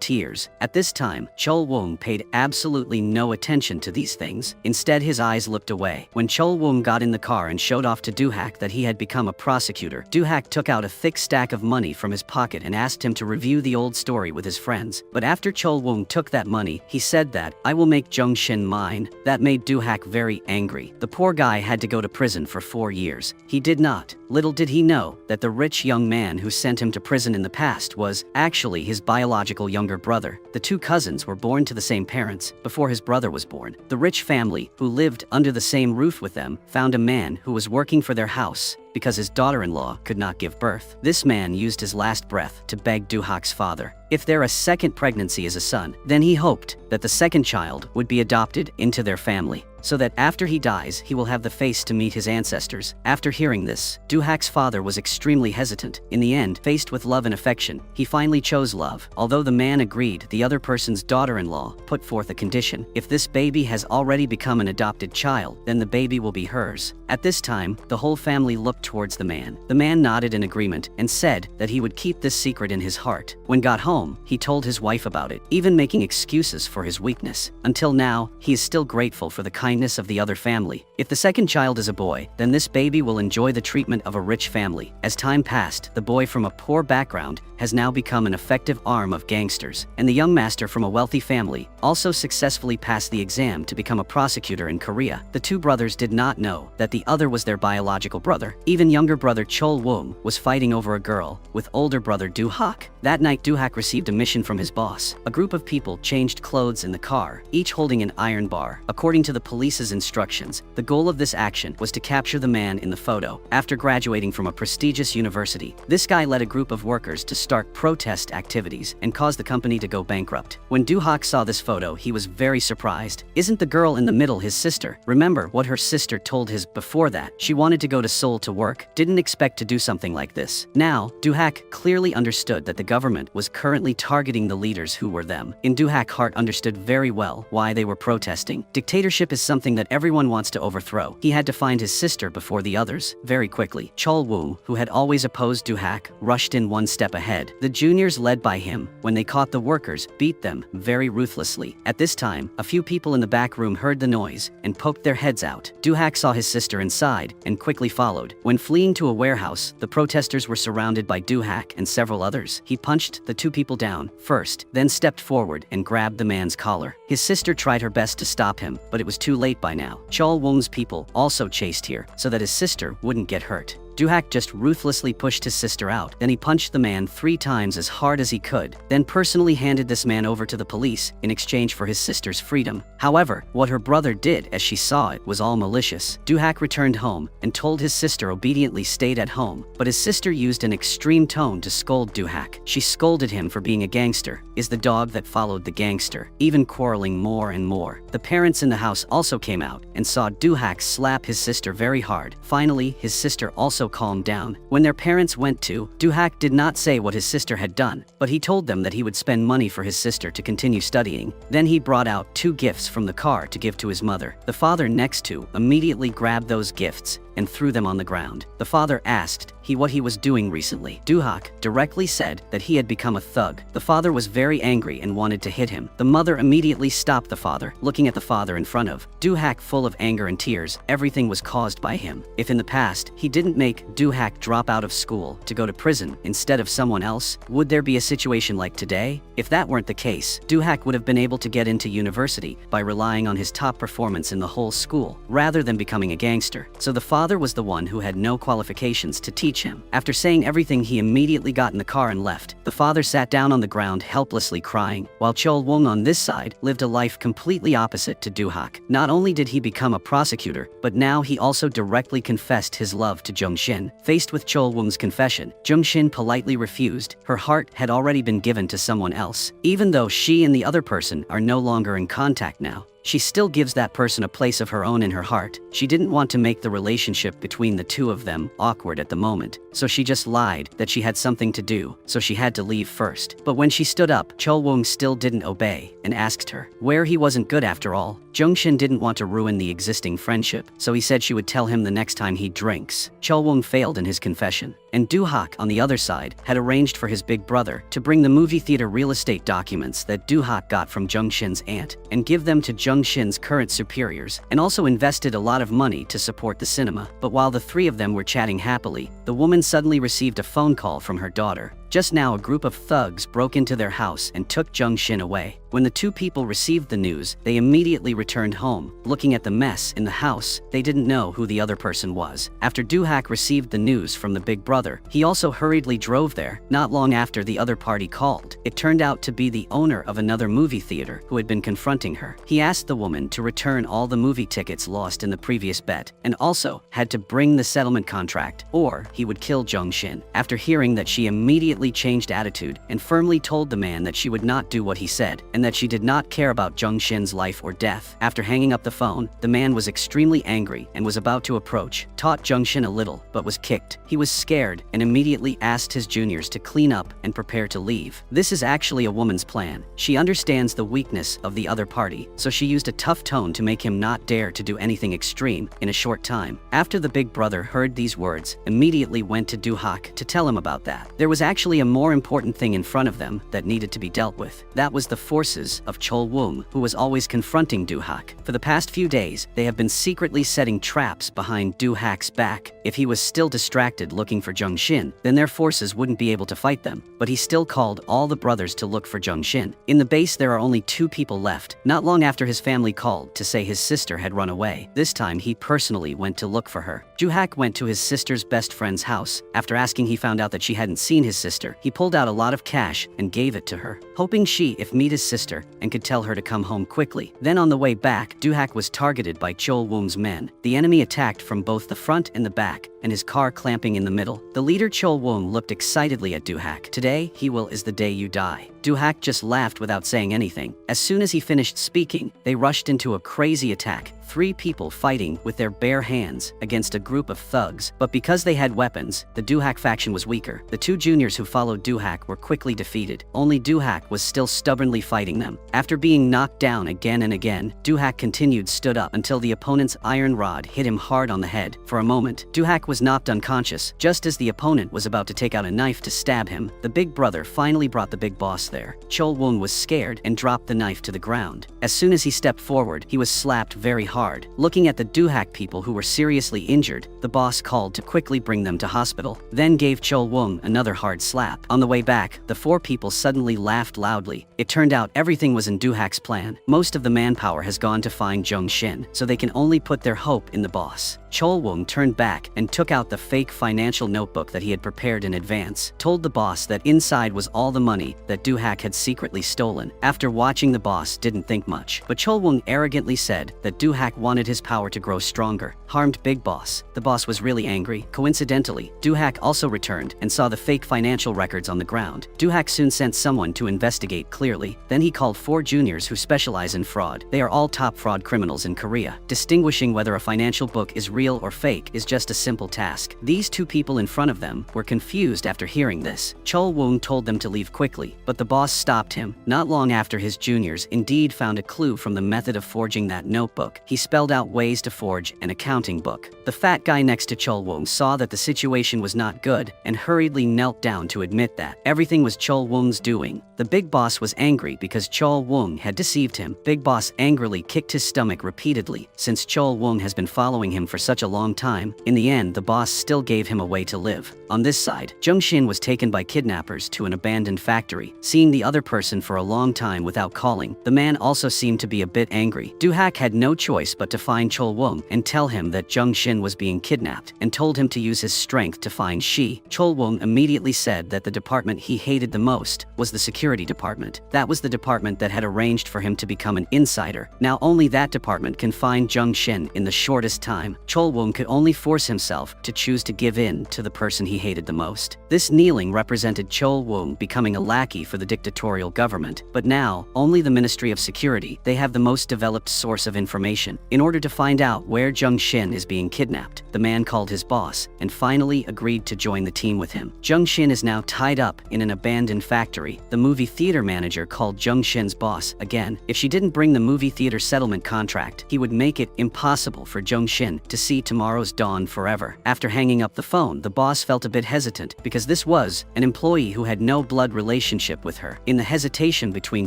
Speaker 1: tears. At this time, Chol Woong paid absolutely no attention to these things. Instead, his eyes looked away. When Chol Woong got in the car and showed off to Du-hak that he had become a prosecutor, Du-hak took out a thick stack of money from his pocket and asked him to review the old story with his friends. But after Chol Woong took that money, he said that, "I will make Jung Shin mine." That made Du-hak very angry. The poor guy had to go to prison for 4 years. He did not. Little did he know that the rich young man who sent him to prison in the past was actually his biological younger brother. The two cousins were born to the same parents before his brother was born. The rich family, who lived under the same roof with them, found a man who was working for their house because his daughter-in-law could not give birth. This man used his last breath to beg Du-hak's father, if their second pregnancy is a son, then he hoped that the second child would be adopted into their family, so that after he dies, he will have the face to meet his ancestors. After hearing this, Du-hak's father was extremely hesitant. In the end, faced with love and affection, he finally chose love. Although the man agreed, the other person's daughter-in-law put forth a condition. If this baby has already become an adopted child, then the baby will be hers. At this time, the whole family looked towards the man. The man nodded in agreement and said that he would keep this secret in his heart. When got home, he told his wife about it, even making excuses for his weakness. Until now, he is still grateful for the kindness of the other family. If the second child is a boy, then this baby will enjoy the treatment of a rich family. As time passed, the boy from a poor background has now become an effective arm of gangsters, and the young master from a wealthy family also successfully passed the exam to become a prosecutor in Korea. The two brothers did not know that the other was their biological brother. Even younger brother Chol Woong was fighting over a girl with older brother Du-hak. That night, Du-hak received a mission from his boss. A group of people changed clothes in the car, each holding an iron bar. According to the police's instructions, the goal of this action was to capture the man in the photo. After graduating from a prestigious university, this guy led a group of workers to start protest activities and cause the company to go bankrupt. When Du-hak saw this photo, he was very surprised. Isn't the girl in the middle his sister? Remember what her sister told his before that. She wanted to go to Seoul to work, didn't expect to do something like this. Now, Du-hak clearly understood that the government was currently targeting the leaders who were them. In Du-hak's heart understood very well why they were protesting. Dictatorship is something that everyone wants to overthrow. He had to find his sister before the others. Very quickly, Chol Woong, who had always opposed Du-hak, rushed in one step ahead. The juniors, led by him, when they caught the workers, beat them very ruthlessly. At this time, a few people in the back room heard the noise and poked their heads out. Du-hak saw his sister inside and quickly followed. When fleeing to a warehouse, the protesters were surrounded by Du-hak and several others. He punched the two people down first, then stepped forward and grabbed the man's collar. His sister tried her best to stop him, but it was too late by now. Chol Woong's people also chased here so that his sister wouldn't get hurt. Du-hak just ruthlessly pushed his sister out. Then he punched the man 3 times as hard as he could, then personally handed this man over to the police in exchange for his sister's freedom. However, what her brother did as she saw it was all malicious. Du-hak returned home and told his sister obediently stayed at home, but his sister used an extreme tone to scold Du-hak. She scolded him for being a gangster, is the dog that followed the gangster, even quarreling more and more. The parents in the house also came out and saw Du-hak slap his sister very hard. Finally, his sister also calmed down. When their parents went to, Du-hak did not say what his sister had done, but he told them that he would spend money for his sister to continue studying. Then he brought out 2 gifts from the car to give to his mother. The father next to immediately grabbed those gifts and threw them on the ground. The father asked what he was doing recently. Doo-hak directly said that he had become a thug. The father was very angry and wanted to hit him. The mother immediately stopped the father, looking at the father in front of Doo-hak full of anger and tears. Everything was caused by him. If in the past he didn't make Doo-hak drop out of school to go to prison instead of someone else, would there be a situation like today? If that weren't the case, Doo-hak would have been able to get into university by relying on his top performance in the whole school, rather than becoming a gangster. So the father was the one who had no qualifications to teach him. After saying everything, he immediately got in the car and left. The father sat down on the ground helplessly crying, while Chol-woong on this side lived a life completely opposite to Doo-hak. Not only did he become a prosecutor, but now he also directly confessed his love to Jung-shin. Faced with Chol-woong's confession, Jung-shin politely refused. Her heart had already been given to someone else. Even though she and the other person are no longer in contact now, she still gives that person a place of her own in her heart. She didn't want to make the relationship between the two of them awkward at the moment, so she just lied that she had something to do, so she had to leave first. But when she stood up, Chol-woong still didn't obey and asked her where he wasn't good after all. Jung-shin didn't want to ruin the existing friendship, so he said she would tell him the next time he drinks. Chol-woong failed in his confession, and Doo-hak, on the other side, had arranged for his big brother to bring the movie theater real estate documents that Doo-hak got from Jung-shin's aunt and give them to Jung-shin's current superiors, and also invested a lot of money to support the cinema. But while the three of them were chatting happily, the woman suddenly received a phone call from her daughter. Just now, a group of thugs broke into their house and took Jung-shin away. When the two people received the news, they immediately returned home. Looking at the mess in the house, they didn't know who the other person was. After Doo-hak received the news from the big brother, he also hurriedly drove there. Not long after, the other party called. It turned out to be the owner of another movie theater who had been confronting her. He asked the woman to return all the movie tickets lost in the previous bet, and also had to bring the settlement contract, or he would kill Jung-shin. After hearing that, she immediately changed attitude and firmly told the man that she would not do what he said, and that she did not care about Jung-shin's life or death. After hanging up the phone, the man was extremely angry and was about to approach, taught Jung-shin a little, but was kicked. He was scared and immediately asked his juniors to clean up and prepare to leave. This is actually a woman's plan. She understands the weakness of the other party, so she used a tough tone to make him not dare to do anything extreme in a short time. After the big brother heard these words, immediately went to Doo-hak to tell him about that. There was actually a more important thing in front of them that needed to be dealt with. That was the forces of Chol-woong, who was always confronting Doo-hak. For the past few days, they have been secretly setting traps behind Doo-hak's back. If he was still distracted looking for Jung-shin, then their forces wouldn't be able to fight them. But he still called all the brothers to look for Jung-shin. In the base, there are only 2 people left. Not long after, his family called to say his sister had run away. This time, he personally went to look for her. Doo-hak went to his sister's best friend's house. After asking, he found out that she hadn't seen his sister. He pulled out a lot of cash and gave it to her, hoping she meet his sister and could tell her to come home quickly. Then on the way back, Doo-hak was targeted by Chol-woong's men. The enemy attacked from both the front and the back, and his car clamping in the middle. The leader Chol-woong looked excitedly at Doo-hak. "Today, is the day you die." Doo-hak just laughed without saying anything. As soon as he finished speaking, they rushed into a crazy attack. 3 people fighting with their bare hands against a group of thugs. But because they had weapons, the Doo-hak faction was weaker. The 2 juniors who followed Doo-hak were quickly defeated. Only Doo-hak was still stubbornly fighting them. After being knocked down again and again, Doo-hak stood up until the opponent's iron rod hit him hard on the head. For a moment, Doo-hak was knocked unconscious. Just as the opponent was about to take out a knife to stab him, the big brother finally brought the big boss there. Chol-woong was scared and dropped the knife to the ground. As soon as he stepped forward, he was slapped very hard. Looking at the Doo-hak people who were seriously injured, the boss called to quickly bring them to hospital, then gave Chol-woong another hard slap. On the way back, the 4 people suddenly laughed loudly. It turned out everything was in Doo-hak's plan. Most of the manpower has gone to find Jung-shin, so they can only put their hope in the boss. Chol-woong turned back and took out the fake financial notebook that he had prepared in advance, told the boss that inside was all the money that Doo-hak had secretly stolen. After watching, the boss didn't think much, but Chol-woong arrogantly said that Doo-hak wanted his power to grow stronger, harmed big boss. The boss was really angry. Coincidentally, Doo-hak also returned and saw the fake financial records on the ground. Doo-hak soon sent someone to investigate clearly. Then he called 4 juniors who specialize in fraud. They are all top fraud criminals in Korea, distinguishing whether a financial book is real or fake is just a simple task. These two people in front of them were confused after hearing this. Chol Woong told them to leave quickly, but the boss stopped him. Not long after his juniors indeed found a clue from the method of forging that notebook, he spelled out ways to forge an accounting book. The fat guy next to Chol Woong saw that the situation was not good and hurriedly knelt down to admit that everything was Chol Woong's doing. The big boss was angry because Chol Woong had deceived him. Big boss angrily kicked his stomach repeatedly. Since Chol Woong has been following him for such a long time, in the end the boss still gave him a way to live. On this side, Jung Shin was taken by kidnappers to an abandoned factory. Seeing the other person for a long time without calling, the man also seemed to be a bit angry. Do-hak had no choice but to find Chol Woong and tell him that Jung Shin was being kidnapped, and told him to use his strength to find she. Chol Woong immediately said that the department he hated the most was the security department. That was the department that had arranged for him to become an insider. Now only that department can find Jung Shin in the shortest time. Chol Woong could only force himself to choose to give in to the person he hated the most. This kneeling represented Chol Woong becoming a lackey for the dictatorial government, but now only the Ministry of Security, they have the most developed source of information. In order to find out where Jung Shin is being kidnapped, the man called his boss and finally agreed to join the team with him. Jung Shin is now tied up in an abandoned factory. The movie theater manager called Jung Shin's boss again. If she didn't bring the movie theater settlement contract, he would make it impossible for Jung Shin to see tomorrow's dawn forever. After hanging up the phone, the boss felt a bit hesitant because this was an employee who had no blood relationship with her. In the hesitation between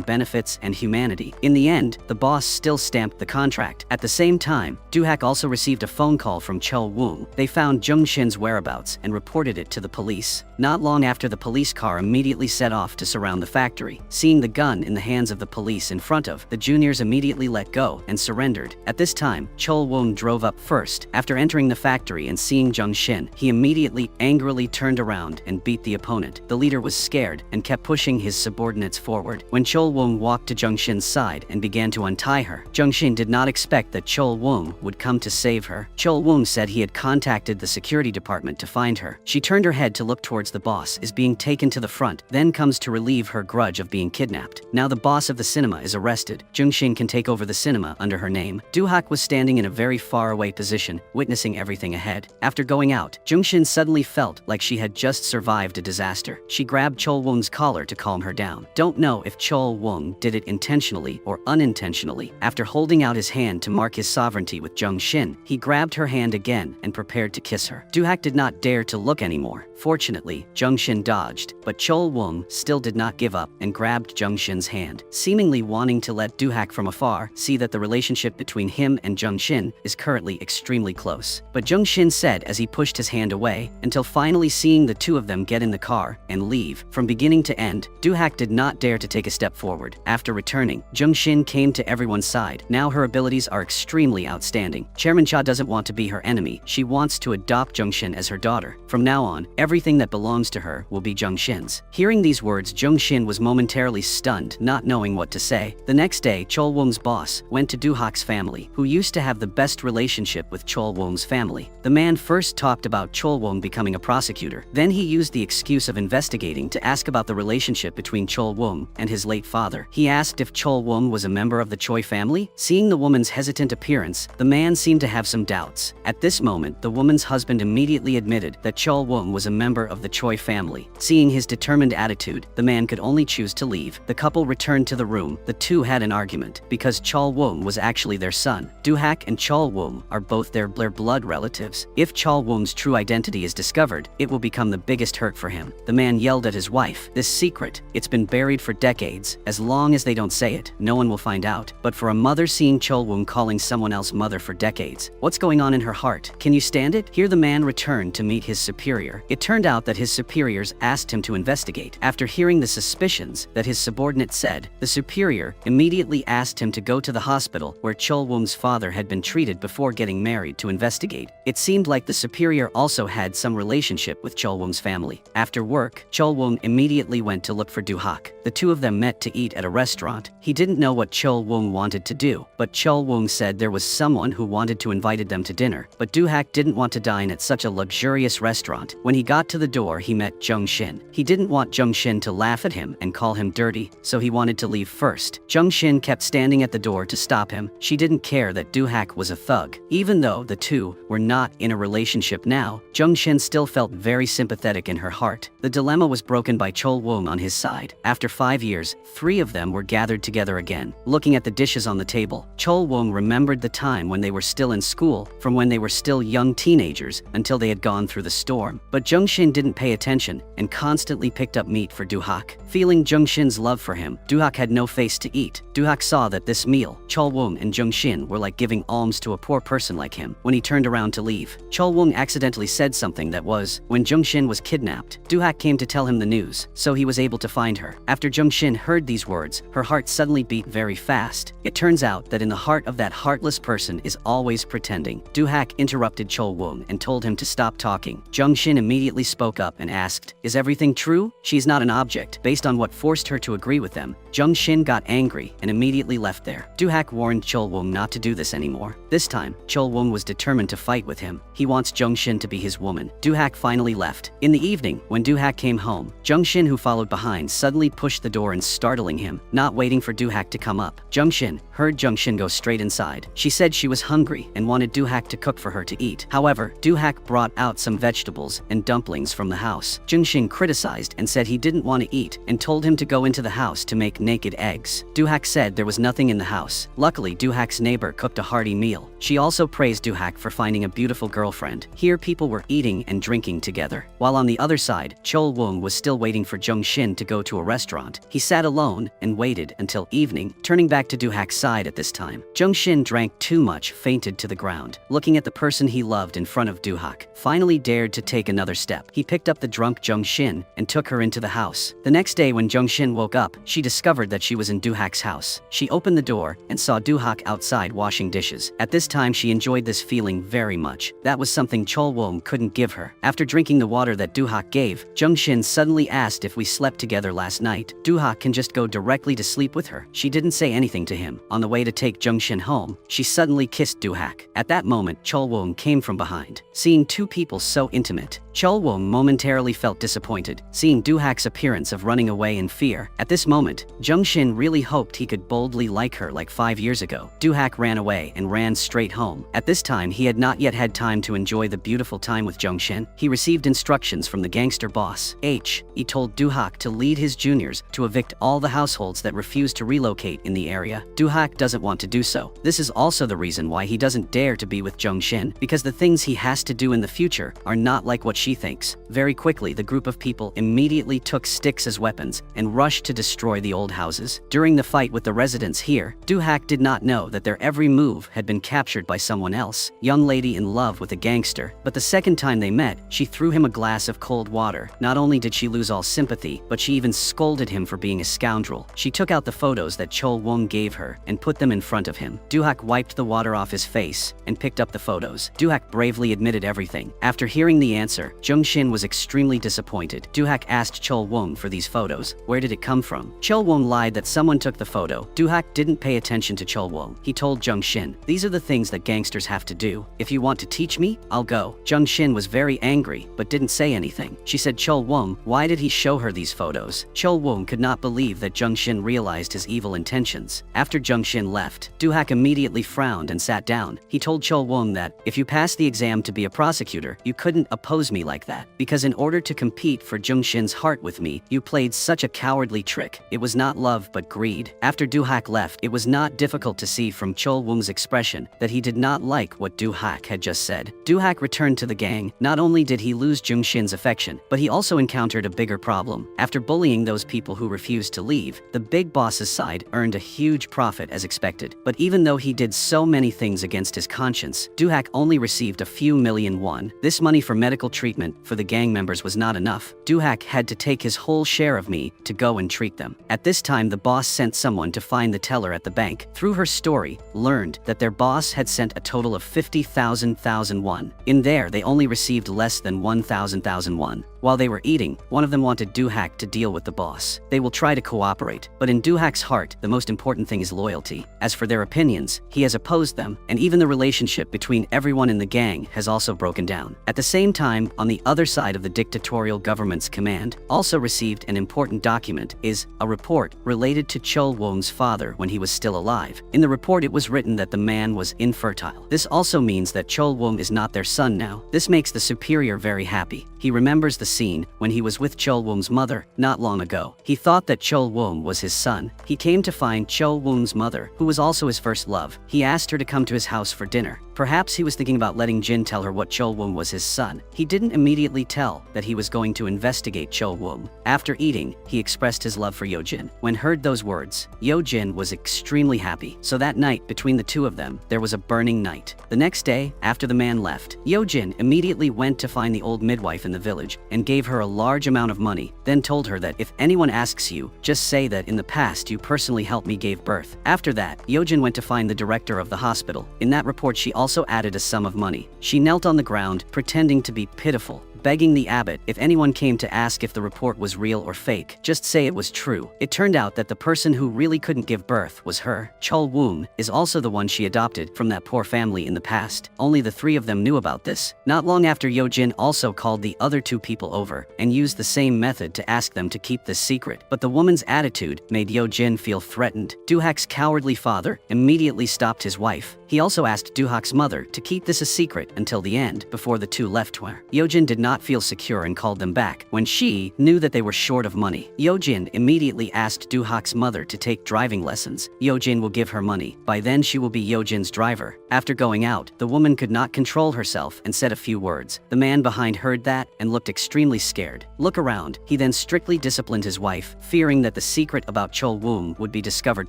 Speaker 1: benefits and humanity, in the end, the boss still stamped the contract. At the same time, Do-hak also received a phone call from Chol Woong. They found Jung Shin's whereabouts and reported it to the police. Not long after, the police car immediately set off to surround the factory. Seeing the gun in the hands of the police in front of, the juniors immediately let go and surrendered. At this time, Chol Woong drove up first. After entering the factory and seeing Jung Shin, he immediately angrily turned around and beat the opponent. The leader was scared and kept pushing his subordinates forward. When Chol Woong walked to Jung Shin's side and began to untie her, Jung Shin did not expect that Chol Woong would come to save her. Chol Woong said he had contacted the security department to find her. She turned her head to look towards the boss is being taken to the front, then comes to relieve her grudge of being kidnapped. Now the boss of the cinema is arrested. Jung Shin can take over the cinema under her name. Do-hak was standing in a very far away position, witnessing everything ahead. After going out, Jung Shin suddenly felt like she had just survived a disaster. She grabbed Chol Woong's collar to calm her down. Don't know if Chol Woong did it intentionally or unintentionally. After holding out his hand to mark his sovereignty with Jung Shin, he grabbed her hand again and prepared to kiss her. Do-hak did not dare to look anymore. Fortunately, Jung Shin dodged, but Chol Woong still did not give up and grabbed Jung Shin's hand, seemingly wanting to let Do-hak from afar see that the relationship between him and Jung Shin is currently extremely close. But Jung Shin said as he pushed his hand away, until finally seeing the two of them get in the car and leave. From beginning to end, Do-hak did not dare to take a step forward. After returning, Jung Shin came to everyone's side. Now her abilities are extremely outstanding. Chairman Cha doesn't want to be her enemy. She wants to adopt Jung Shin as her daughter. From now on, everything that belongs to her will be Jung Shin's. Hearing these words, Jung Shin was momentarily stunned, not knowing what to say. The next day, Chol Woong's boss went to Do-hak's family, who used to have the best relationship with Chol Woong's family. The man first talked about Chol Woong becoming a prosecutor. Then he used the excuse of investigating to ask about the relationship between Chol Woong and his late father. He asked if Chol Woong was a member of the Choi family. Seeing the woman's hesitant appearance, the man seemed to have some doubts. At this moment, the woman's husband immediately admitted that Chol Woong was a member of the Choi family. Seeing his determined attitude, the man could only choose to leave. The couple returned to the room. The two had an argument because Chol Woong was actually their son. Do-hak and Chol Woong are both their blood relatives. If Chol Woong's true identity is discovered, it will become the biggest hurt for him. The man yelled at his wife, "This secret, it's been buried for decades. As long as they don't say it, no one will find out." But for a mother seeing Chol Woong calling someone else mother for decades, what's going on in her heart? Can you stand it? Here the man returned to meet his superior. It turned out that his superiors asked him to investigate. After hearing the suspicions that his subordinate said, the superior immediately asked him to go to the hospital where Chol Woong's father had been treated before getting married to investigate. It seemed like the superior also had some relationship relationship with Chol-woong's family. After work, Chol-woong immediately went to look for Do-hak. The two of them met to eat at a restaurant. He didn't know what Chol-woong wanted to do, but Chol-woong said there was someone who wanted to invite them to dinner, but Do-hak didn't want to dine at such a luxurious restaurant. When he got to the door, he met Jung-shin. He didn't want Jung-shin to laugh at him and call him dirty, so he wanted to leave first. Jung-shin kept standing at the door to stop him. She didn't care that Do-hak was a thug. Even though the two were not in a relationship now, Jung-shin still felt very sympathetic in her heart. The dilemma was broken by Chol-woong on his side. After 5 years, 3 of them were gathered together again. Looking at the dishes on the table, Chol-woong remembered the time when they were still in school, from when they were still young teenagers until they had gone through the storm. But Jung-shin didn't pay attention and constantly picked up meat for Do-hak. Feeling Jung-shin's love for him, Do-hak had no face to eat. Do-hak saw that this meal, Chol-woong and Jung-shin were like giving alms to a poor person like him. When he turned around to leave, Chol-woong accidentally said something that was, when Jung-shin was kidnapped, Do-hak came to tell him the news, so he was able to find her. After Jung-shin heard these words, her heart suddenly beat very fast. It turns out that in the heart of that heartless person is always pretending. Do-hak interrupted Chol-woong and told him to stop talking. Jung-shin immediately spoke up and asked, "Is everything true? She's not an object." Based on what forced her to agree with them, Jung-shin got angry and immediately left there. Do-hak warned Chol-woong not to do this anymore. This time, Chol-woong was determined to fight with him. He wants Jung-shin to be his woman. Do-hak finally left. In the evening, when Do-hak came home, Jung-shin, who followed behind, suddenly pushed the door and startling him, not waiting for Do-hak to come up. Jung-shin heard Jung-shin go straight inside. She said she was hungry and wanted Do-hak to cook for her to eat. However, Do-hak brought out some vegetables and dumplings from the house. Jung-shin criticized and said he didn't want to eat and told him to go into the house to make naked eggs. Do-hak said there was nothing in the house. Luckily, Do-hak's neighbor cooked a hearty meal. She also praised Do-hak for finding a beautiful girlfriend. Here people were eating and drinking together. While on the other side, Chol-woong was still waiting for Jung-shin to go to a restaurant. He sat alone and waited until evening, turning back to Do-hak's side at this time. Jung-shin drank too much, fainted to the ground. Looking at the person he loved in front of Do-hak, finally dared to take another step. He picked up the drunk Jung-shin and took her into the house. The next day when Jung-shin woke up, she discovered that she was in Do-hak's house. She opened the door and saw Do-hak outside washing dishes. At this time she enjoyed this feeling very much. That was something Chol-woong couldn't give her. After drinking the water that Do-hak gave, Jung-shin suddenly asked if we slept together last night. Do-hak can just go directly to sleep with her. She didn't say anything to him. On the way to take Jung-shin home, she suddenly kissed Do-hak. At that moment, Chol-woong came from behind. Seeing two people so intimate, Chol-woong momentarily felt disappointed, seeing Do-hak's appearance of running away in fear. At this moment, Jung-shin really hoped he could boldly like her like 5 years ago. Do-hak ran away and ran straight home. At this time, he had not yet had time to enjoy the beautiful time with Jung-shin. He received instructions from the gangster boss, H. He told Do-hak to lead his juniors to evict all the households that refuse to relocate in the area. Do-hak doesn't want to do so. This is also the reason why he doesn't dare to be with Jung-shin, because the things he has to do in the future are not like what she thinks. Very quickly, the group of people immediately took sticks as weapons and rushed to destroy the old houses. During the fight with the residents here, Do-hak did not know that their every move had been captured by someone else. Young lady in love with a gangster, but the second time they met, she threw him a glass of cold water. Not only did she lose all sympathy, but she even scolded him for being a scoundrel. She took out the photos that Chol-woong gave her and put them in front of him. Do-hak wiped the water off his face and picked up the photos. Do-hak bravely admitted everything. After hearing the answer, Jung-shin was extremely disappointed. Do-hak asked Chol-woong for these photos. Where did it come from? Chol-woong lied that someone took the photo. Do-hak didn't pay attention to Chol-woong. He told Jung-shin, "These are the things that gangsters have to do. If you want to teach me, I'll go." Jung-shin was very angry, but didn't say anything. She said, "Chol-woong, why did he show her these photos?" Chol-woong could not believe that Jung-shin realized his evil intentions. After Jung-shin left, Do-hak immediately frowned and sat down. He told Chol-woong that, "If you pass the exam to be a prosecutor, you couldn't oppose me like that. Because in order to compete for Jung-shin's heart with me, you played such a cowardly trick. It was not love but greed." After Do-hak left, it was not difficult to see from Chol-woong's expression that he did not like what Do-hak had just said. Do-hak returned to the gang. Not only did he lose Jung-shin's affection, but he also encountered a bigger problem. After bullying those people who refused to leave, the big boss's side earned a huge profit as expected. But even though he did so many things against his conscience, Do-hak only received a few million won. This money for medical treatment treatment for the gang members was not enough, Duhak had to take his whole share of me to go and treat them. At this time, the boss sent someone to find the teller at the bank. Through her story, learned that their boss had sent a total of 50,000 won. In there, they only received less than 1,000 won. While they were eating, one of them wanted Duhak to deal with the boss. They will try to cooperate, but in Duhak's heart, the most important thing is loyalty. As for their opinions, he has opposed them, and even the relationship between everyone in the gang has also broken down. At the same time, on the other side of the dictatorial government's command, also received an important document is a report related to Chol Wong's father when he was still alive. In the report, it was written that the man was infertile. This also means that Chol Wong is not their son now. This makes the superior very happy. He remembers the scene when he was with Chol Wong's mother not long ago. He thought that Chol Wong was his son. He came to find Chol Wong's mother, who was also his first love. He asked her to come to his house for dinner. Perhaps he was thinking about letting Jin tell her what Chol Wong was his son. He didn't immediately tell that he was going to investigate Chol Wong. After eating, he expressed his love for Yojin. When heard those words, Yojin was extremely happy. So that night, between the two of them, there was a burning night. The next day, after the man left, Yojin immediately went to find the old midwife in the village and gave her a large amount of money, then told her that if anyone asks you, just say that in the past you personally helped me give birth. After that, Yojin went to find the director of the hospital. In that report, she also added a sum of money. She knelt on the ground, pretending to be pitiful, begging the abbot if anyone came to ask if the report was real or fake, just say it was true. It turned out that the person who really couldn't give birth was her. Chol Wong is also the one she adopted from that poor family in the past. Only the three of them knew about this. Not long after, Yojin also called the other two people over and used the same method to ask them to keep this secret. But the woman's attitude made Yojin feel threatened. Duhak's cowardly father immediately stopped his wife. He also asked Duhak's mother to keep this a secret until the end, before the two left where Yojin did not feel secure and called them back. When she knew that they were short of money, Yojin immediately asked Duhak's mother to take driving lessons. Yojin will give her money. By then, she will be Yojin's driver. After going out, the woman could not control herself and said a few words. The man behind heard that and looked extremely scared. Look around. He then strictly disciplined his wife, fearing that the secret about Chol Wong would be discovered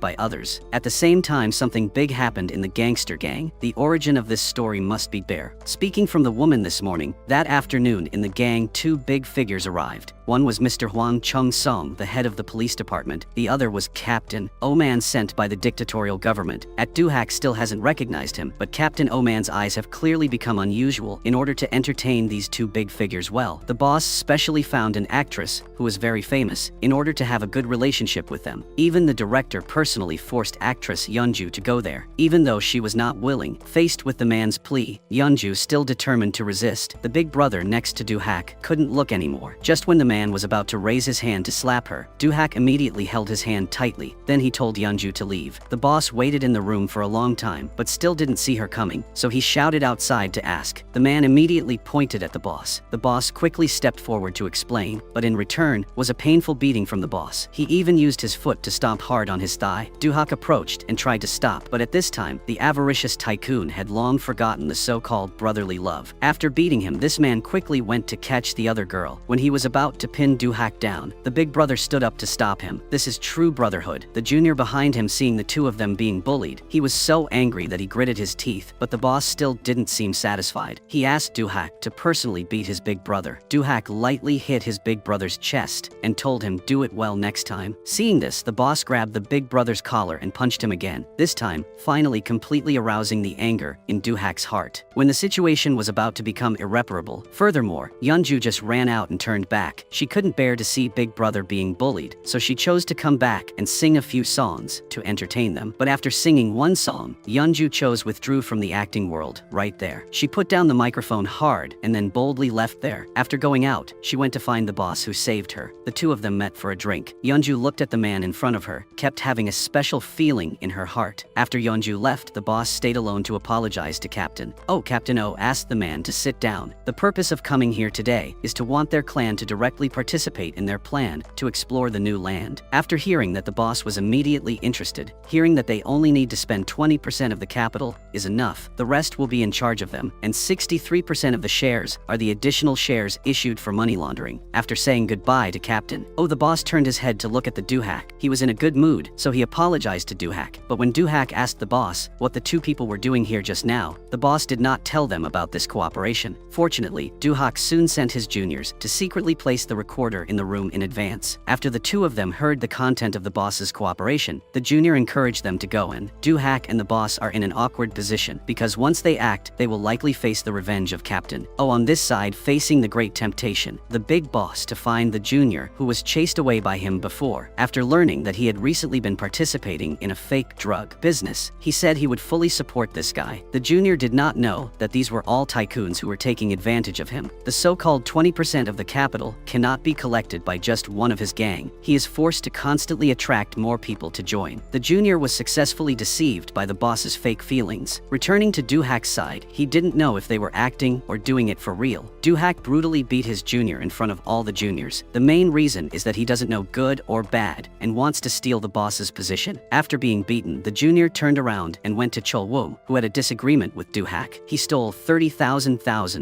Speaker 1: by others. At the same time, something big happened in the gangster gang. The origin of this story must be bare. Speaking from the woman this morning, that afternoon in the gang, two big figures arrived. One was Mr. Huang Chung-song, the head of the police department. The other was Captain O-Man, sent by the dictatorial government. Duhak still hasn't recognized him, but Captain O-Man's eyes have clearly become unusual in order to entertain these two big figures well. The boss specially found an actress who was very famous in order to have a good relationship with them. Even the director personally forced actress Yeonju to go there. Even though she was not willing, faced with the man's plea, Yeonju still determined to resist. The big brother next to Duhak couldn't look anymore. Just when the man was about to raise his hand to slap her, Duhak immediately held his hand tightly. Then he told Yeonju to leave. The boss waited in the room for a long time, but still didn't see her coming, so he shouted outside to ask. The man immediately pointed at the boss. The boss quickly stepped forward to explain, but in return was a painful beating from the boss. He even used his foot to stomp hard on his thigh. Duhak approached and tried to stop, but at this time, the avaricious tycoon had long forgotten the so-called brotherly love. After beating him, this man quickly went to catch the other girl. When he was about to pin Duhak down, the big brother stood up to stop him. This is true brotherhood. The junior behind him, seeing the two of them being bullied, he was so angry that he gritted his teeth, but the boss still didn't seem satisfied. He asked Duhak to personally beat his big brother. Duhak lightly hit his big brother's chest and told him, "Do it well next time." Seeing this, the boss grabbed the big brother's collar and punched him again, this time finally completely arousing the anger in Duhak's heart. When the situation was about to become irreparable, furthermore, Yeonju just ran out and turned back. She couldn't bear to see big brother being bullied, so she chose to come back and sing a few songs to entertain them. But after singing one song, Yeonju withdrew from the acting world right there. She put down the microphone hard and then boldly left there. After going out, she went to find the boss who saved her. The two of them met for a drink. Yeonju looked at the man in front of her, kept having a special feeling in her heart. After Yeonju left, the boss stayed alone to apologize to Captain O. Captain O asked the man to sit down. The purpose of coming here today is to want their clan to directly participate in their plan to explore the new land. After hearing that the boss was immediately interested, hearing that they only need to spend 20% of the capital is enough, the rest will be in charge of them, and 63% of the shares are the additional shares issued for money laundering. After saying goodbye to Captain O, the boss turned his head to look at the Duhak. He was in a good mood, so he apologized to Duhak. But when Duhak asked the boss what the two people were doing here just now, the boss did not tell them about this cooperation. Fortunately, Du-hak soon sent his juniors to secretly place the recorder in the room in advance. After the two of them heard the content of the boss's cooperation, the junior encouraged them to go in. Du-hak and the boss are in an awkward position because once they act, they will likely face the revenge of Captain O on this side, facing the great temptation, the big boss, to find the junior who was chased away by him before. After learning that he had recently been participating in a fake drug business, he said he would fully support this guy. The junior did not know that these were all tycoons who were taking advantage of him. The so-called 20% of the capital cannot be collected by just one of his gang. He is forced to constantly attract more people to join. The junior was successfully deceived by the boss's fake feelings. Returning to Du-hak's side, he didn't know if they were acting or doing it for real. Du-hak brutally beat his junior in front of all the juniors. The main reason is that he doesn't know good or bad and wants to steal the boss's position. After being beaten, the junior turned around and went to Chol-woo, who had a disagreement with Du-hak. He stole 30,000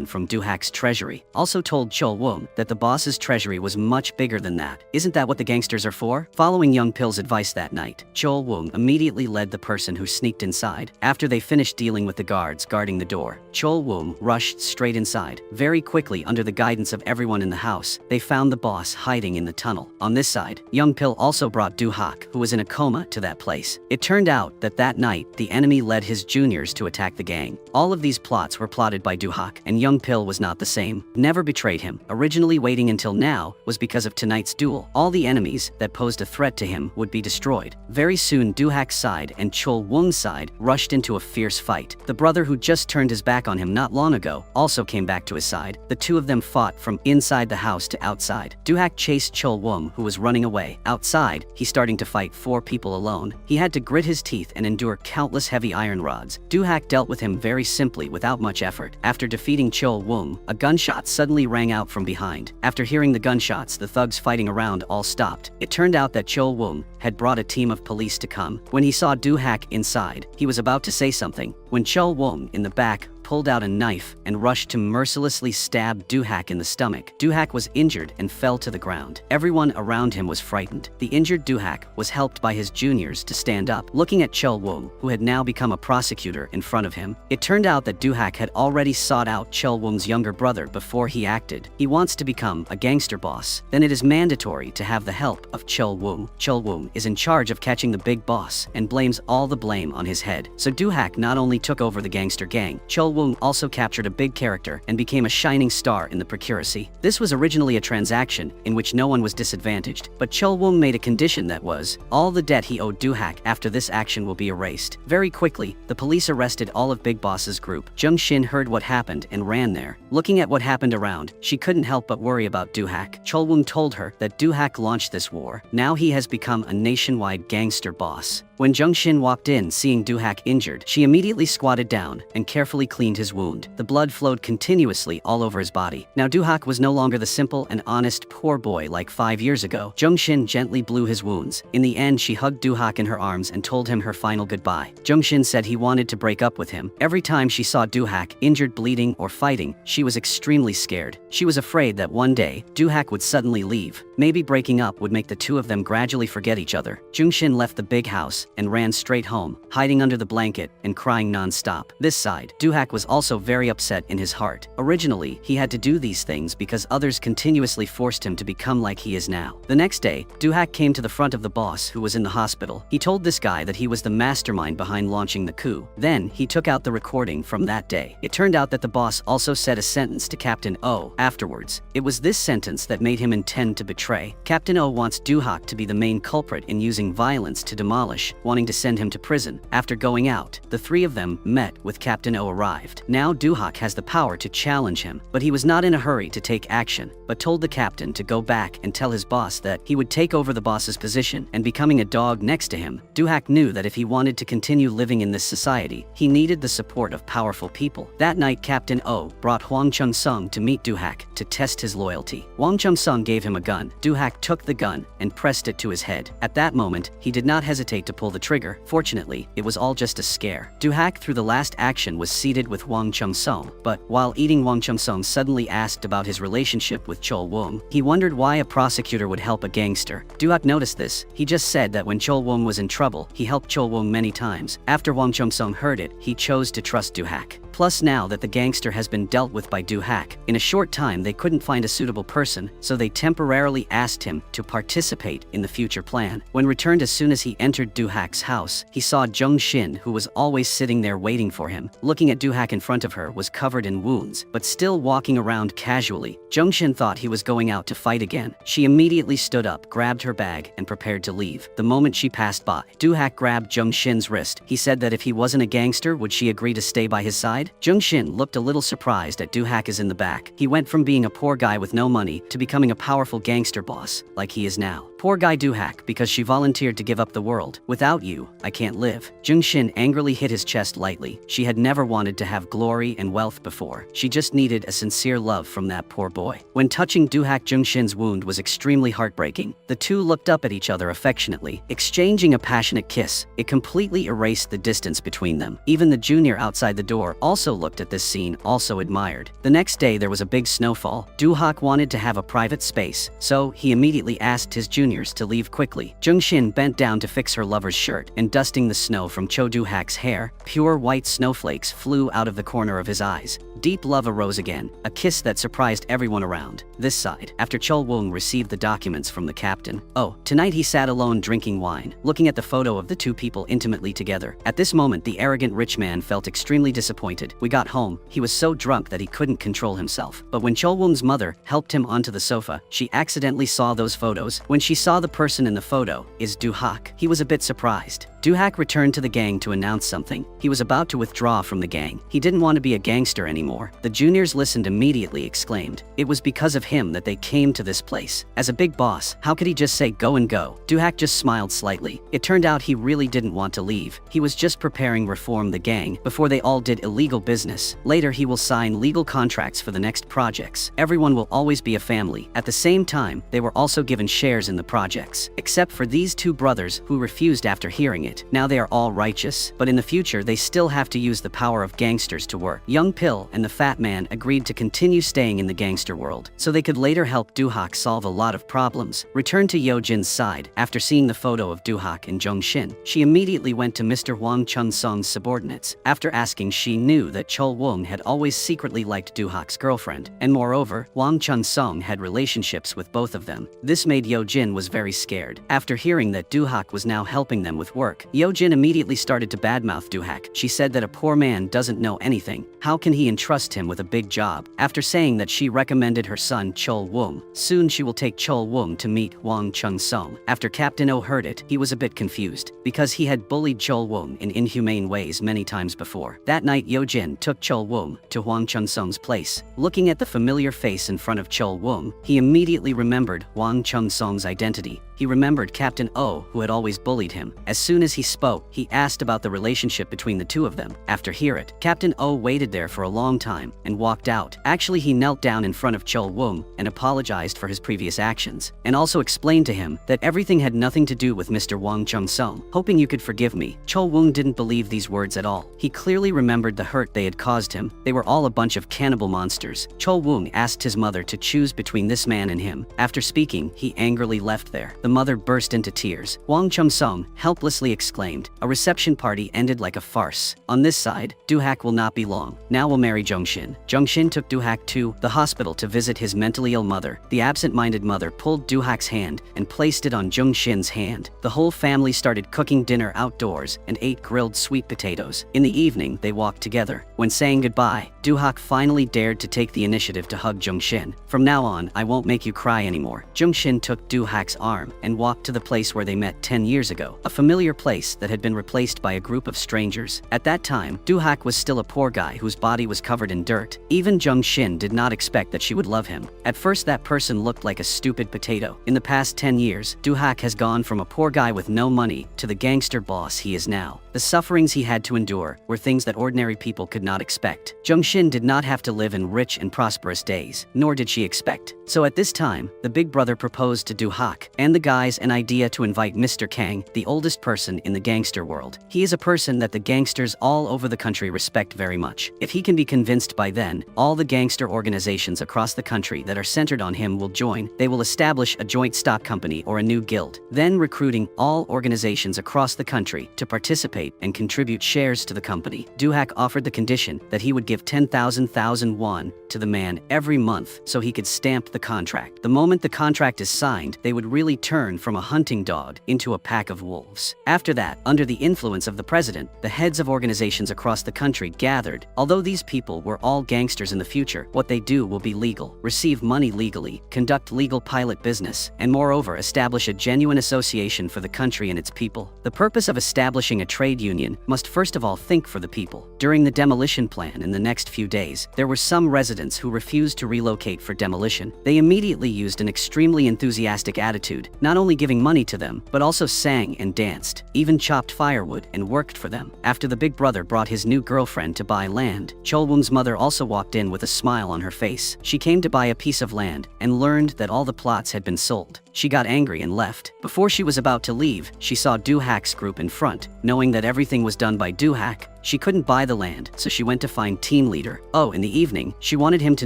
Speaker 1: from Du-hak's treasury. Also told Chol-woo that the boss's treasury was much bigger than that. Isn't that what the gangsters are for? Following Young Pill's advice that night, Chol-woo immediately led the person who sneaked inside. After they finished dealing with the guards guarding the door, Chol-woo rushed straight inside. Very quickly, under the guidance of everyone in the house, they found the boss hiding in the tunnel. On this side, Young Pill also brought Du-hak, who was in a coma, to that place. It turned out that night, the enemy led his juniors to attack the gang. All of these plots were plotted by Du-hak, and Young Pill was not the same. Never betrayed him. Originally waiting until now was because of tonight's duel. All the enemies that posed a threat to him would be destroyed. Very soon, Du-hak's side and Chol-woo's side rushed into a fierce fight. The brother who just turned his back on him not long ago also came back to his side. The two of them fought from inside the house to outside. Du-hak chased Chol-woo, who was running away. Outside, he's starting to fight 4 people alone. He had to grit his teeth and endure countless heavy iron rods. Du-hak dealt with him very simply without much effort. After defeating Chol-woo, a gunshot suddenly rang out from behind. After hearing the gunshots, the thugs fighting around all stopped. It turned out that Chol-woo had brought a team of police to come. When he saw Du-hak inside, he was about to say something when Chol-woo in the back pulled out a knife and rushed to mercilessly stab Du-hak in the stomach. Du-hak was injured and fell to the ground. Everyone around him was frightened. The injured Du-hak was helped by his juniors to stand up, looking at Chol-woo, who had now become a prosecutor in front of him. It turned out that Du-hak had already sought out Chol-woo's younger brother before he acted. He wants to become a gangster boss. Then it is mandatory to have the help of Chol-woo. Chol-woo is in charge of catching the big boss and blames all the blame on his head. So Du-hak not only took over the gangster gang, Chol-woo also captured a big character and became a shining star in the procuracy. This was originally a transaction in which no one was disadvantaged, but Chol-woo made a condition that was, all the debt he owed Du-hak after this action will be erased. Very quickly, the police arrested all of Big Boss's group. Jung Shin heard what happened and ran there. Looking at what happened around, she couldn't help but worry about Du-hak. Chol-woo told her that Du-hak launched this war. Now he has become a nationwide gangster boss. When Jung Shin walked in seeing Du-hak injured, she immediately squatted down and carefully cleaned his wound. The blood flowed continuously all over his body. Now Du-hak was no longer the simple and honest poor boy like 5 years ago. Jung Shin gently blew his wounds. In the end, she hugged Du-hak in her arms and told him her final goodbye. Jung Shin said he wanted to break up with him. Every time she saw Du-hak injured, bleeding, or fighting, she was extremely scared. She was afraid that one day, Du-hak would suddenly leave. Maybe breaking up would make the two of them gradually forget each other. Jung Shin left the big house and ran straight home, hiding under the blanket and crying non-stop. This side, Du-hak was also very upset in his heart. Originally, he had to do these things because others continuously forced him to become like he is now. The next day, Du-hak came to the front of the boss who was in the hospital. He told this guy that he was the mastermind behind launching the coup. Then, he took out the recording from that day. It turned out that the boss also said a sentence to Captain O afterwards. It was this sentence that made him intend to betray. Captain O wants Du-hak to be the main culprit in using violence to demolish, wanting to send him to prison. After going out, the three of them met with Captain O arrived. Now Du-hak has the power to challenge him, but he was not in a hurry to take action, but told the captain to go back and tell his boss that he would take over the boss's position and becoming a dog next to him. Du-hak knew that if he wanted to continue living in this society, he needed the support of powerful people. That night, Captain O brought Hwang Chung-sung to meet Du-hak to test his loyalty. Hwang Chung-sung gave him a gun. Du-hak took the gun and pressed it to his head. At that moment, he did not hesitate to pull the trigger. Fortunately, it was all just a scare. Du-hak, through the last action, was seated with Wang Chung-sung, but while eating, Wang Chung-sung suddenly asked about his relationship with Chol Wung. He wondered why a prosecutor would help a gangster. Doo-hak noticed this. He just said that when Chol Wung was in trouble, he helped Chol Wung many times. After Wang Chung-sung heard it, he chose to trust Doo-hak. Plus, now that the gangster has been dealt with by Doo-hak, in a short time they couldn't find a suitable person, so they temporarily asked him to participate in the future plan. When returned, as soon as he entered Doo-hak's house, he saw Jung Shin, who was always sitting there waiting for him. Looking at Doo-hak in front of her was covered in wounds, but still walking around casually. Jung Shin thought he was going out to fight again. She immediately stood up, grabbed her bag, and prepared to leave. The moment she passed by, Doo-hak grabbed Jung Shin's wrist. He said that if he wasn't a gangster, would she agree to stay by his side? Jung Shin looked a little surprised at Doo-hak is in the back. He went from being a poor guy with no money to becoming a powerful gangster boss, like he is now. Poor guy Doo-hak, because she volunteered to give up the world. Without you, I can't live. Jung Shin angrily hit his chest lightly. She had never wanted to have glory and wealth before. She just needed a sincere love from that poor boy. When touching Doo-hak, Jung Shin's wound was extremely heartbreaking. The two looked up at each other affectionately, exchanging a passionate kiss. It completely erased the distance between them. Even the junior outside the door also looked at this scene, also admired. The next day there was a big snowfall. Doo-hak wanted to have a private space, so he immediately asked his juniors to leave quickly. Jung Shin bent down to fix her lover's shirt, and dusting the snow from Cho Doo-hak's hair, pure white snowflakes flew out of the corner of his eyes. Deep love arose again, a kiss that surprised everyone around. This side, after Chol Wung received the documents from the captain. Oh, tonight he sat alone drinking wine, looking at the photo of the two people intimately together. At this moment, the arrogant rich man felt extremely disappointed. We got home, he was so drunk that he couldn't control himself. But when Chol Wung's mother helped him onto the sofa, she accidentally saw those photos. When she saw the person in the photo is Doo-hak, he was a bit surprised. Doo-hak returned to the gang to announce something. He was about to withdraw from the gang. He didn't want to be a gangster anymore. The juniors listened, immediately exclaimed. It was because of him that they came to this place. As a big boss, how could he just say go and go? Doo-hak just smiled slightly. It turned out he really didn't want to leave. He was just preparing reform the gang before they all did illegal business. Later he will sign legal contracts for the next projects. Everyone will always be a family. At the same time, they were also given shares in the projects. Except for these two brothers who refused after hearing it. Now they are all righteous, but in the future they still have to use the power of gangsters to work. Young Pill and the fat man agreed to continue staying in the gangster world, so they could later help Doo-hak solve a lot of problems. Returned to Yo-jin's side, after seeing the photo of Doo-hak and Jung Shin, she immediately went to Mr. Wang Chung-sung's subordinates. After asking, she knew that Chol Wung had always secretly liked Doo-hak's girlfriend, and moreover, Wang Chung-sung had relationships with both of them. This made Yo-jin was very scared. After hearing that Doo-hak was now helping them with work, Yo-jin immediately started to badmouth Doo-hak. She said that a poor man doesn't know anything. How can he entrust him with a big job? After saying that she recommended her son Chol Wung. Soon she will take Chol Wung to meet Wang Chung-sung. After Captain Oh heard it, he was a bit confused, because he had bullied Chol Wung in inhumane ways many times before. That night Yo-jin took Chol Wung to Wang Chung-sung's place. Looking at the familiar face in front of Chol Wung, he immediately remembered Wang Chung-sung's identity. He remembered Captain Oh, who had always bullied him. As soon as he spoke, he asked about the relationship between the two of them. After hear it, Captain Oh waited there for a long time and walked out. Actually, he knelt down in front of Chol Wung and apologized for his previous actions, and also explained to him that everything had nothing to do with Mr. Wang Chung-sung. Hoping you could forgive me. Chol Wung didn't believe these words at all. He clearly remembered the hurt they had caused him. They were all a bunch of cannibal monsters. Chol Wung asked his mother to choose between this man and him. After speaking, he angrily left there. The mother burst into tears. Wang Chung-sung helplessly exclaimed, "A reception party ended like a farce. On this side, Doo-hak will not be long. Now we'll marry Jung Shin." Jung Shin took Doo-hak to the hospital to visit his mentally ill mother. The absent-minded mother pulled Doo-hak's hand and placed it on Jung Shin's hand. The whole family started cooking dinner outdoors and ate grilled sweet potatoes. In the evening, they walked together. When saying goodbye, Doo-hak finally dared to take the initiative to hug Jung Shin. "From now on, I won't make you cry anymore." Jung Shin took Doo-hak's arm and walked to the place where they met 10 years ago, a familiar place that had been replaced by a group of strangers. At that time, Doo-hak was still a poor guy whose body was covered in dirt. Even Jung Shin did not expect that she would love him. At first, that person looked like a stupid potato. In the past 10 years, Doo-hak has gone from a poor guy with no money to the gangster boss he is now. The sufferings he had to endure were things that ordinary people could not expect. Jung Shin did not have to live in rich and prosperous days, nor did she expect. So at this time, the big brother proposed to Doo-hak, and the guys an idea to invite Mr. Kang, the oldest person in the gangster world. He is a person that the gangsters all over the country respect very much. If he can be convinced by then, all the gangster organizations across the country that are centered on him will join. They will establish a joint stock company or a new guild, then recruiting all organizations across the country to participate and contribute shares to the company. Duhak offered the condition that he would give 10,000 won to the man every month so he could stamp the contract. The moment the contract is signed, they would really turn from a hunting dog into a pack of wolves. After that, under the influence of the president, the heads of organizations across the country gathered. Although these people were all gangsters in the future, what they do will be legal, receive money legally, conduct legal pilot business, and moreover establish a genuine association for the country and its people. The purpose of establishing a trade union must first of all think for the people. During the demolition plan in the next few days, there were some residents who refused to relocate for demolition. They immediately used an extremely enthusiastic attitude, not only giving money to them, but also sang and danced, even chopped firewood and worked for them. After the big brother brought his new girlfriend to buy land, Cholwoong's mother also walked in with a smile on her face. She came to buy a piece of land and learned that all the plots had been sold. She got angry and left. Before she was about to leave, she saw Duhak's group in front. Knowing that everything was done by Duhak, she couldn't buy the land, so she went to find team leader. Oh, in the evening, she wanted him to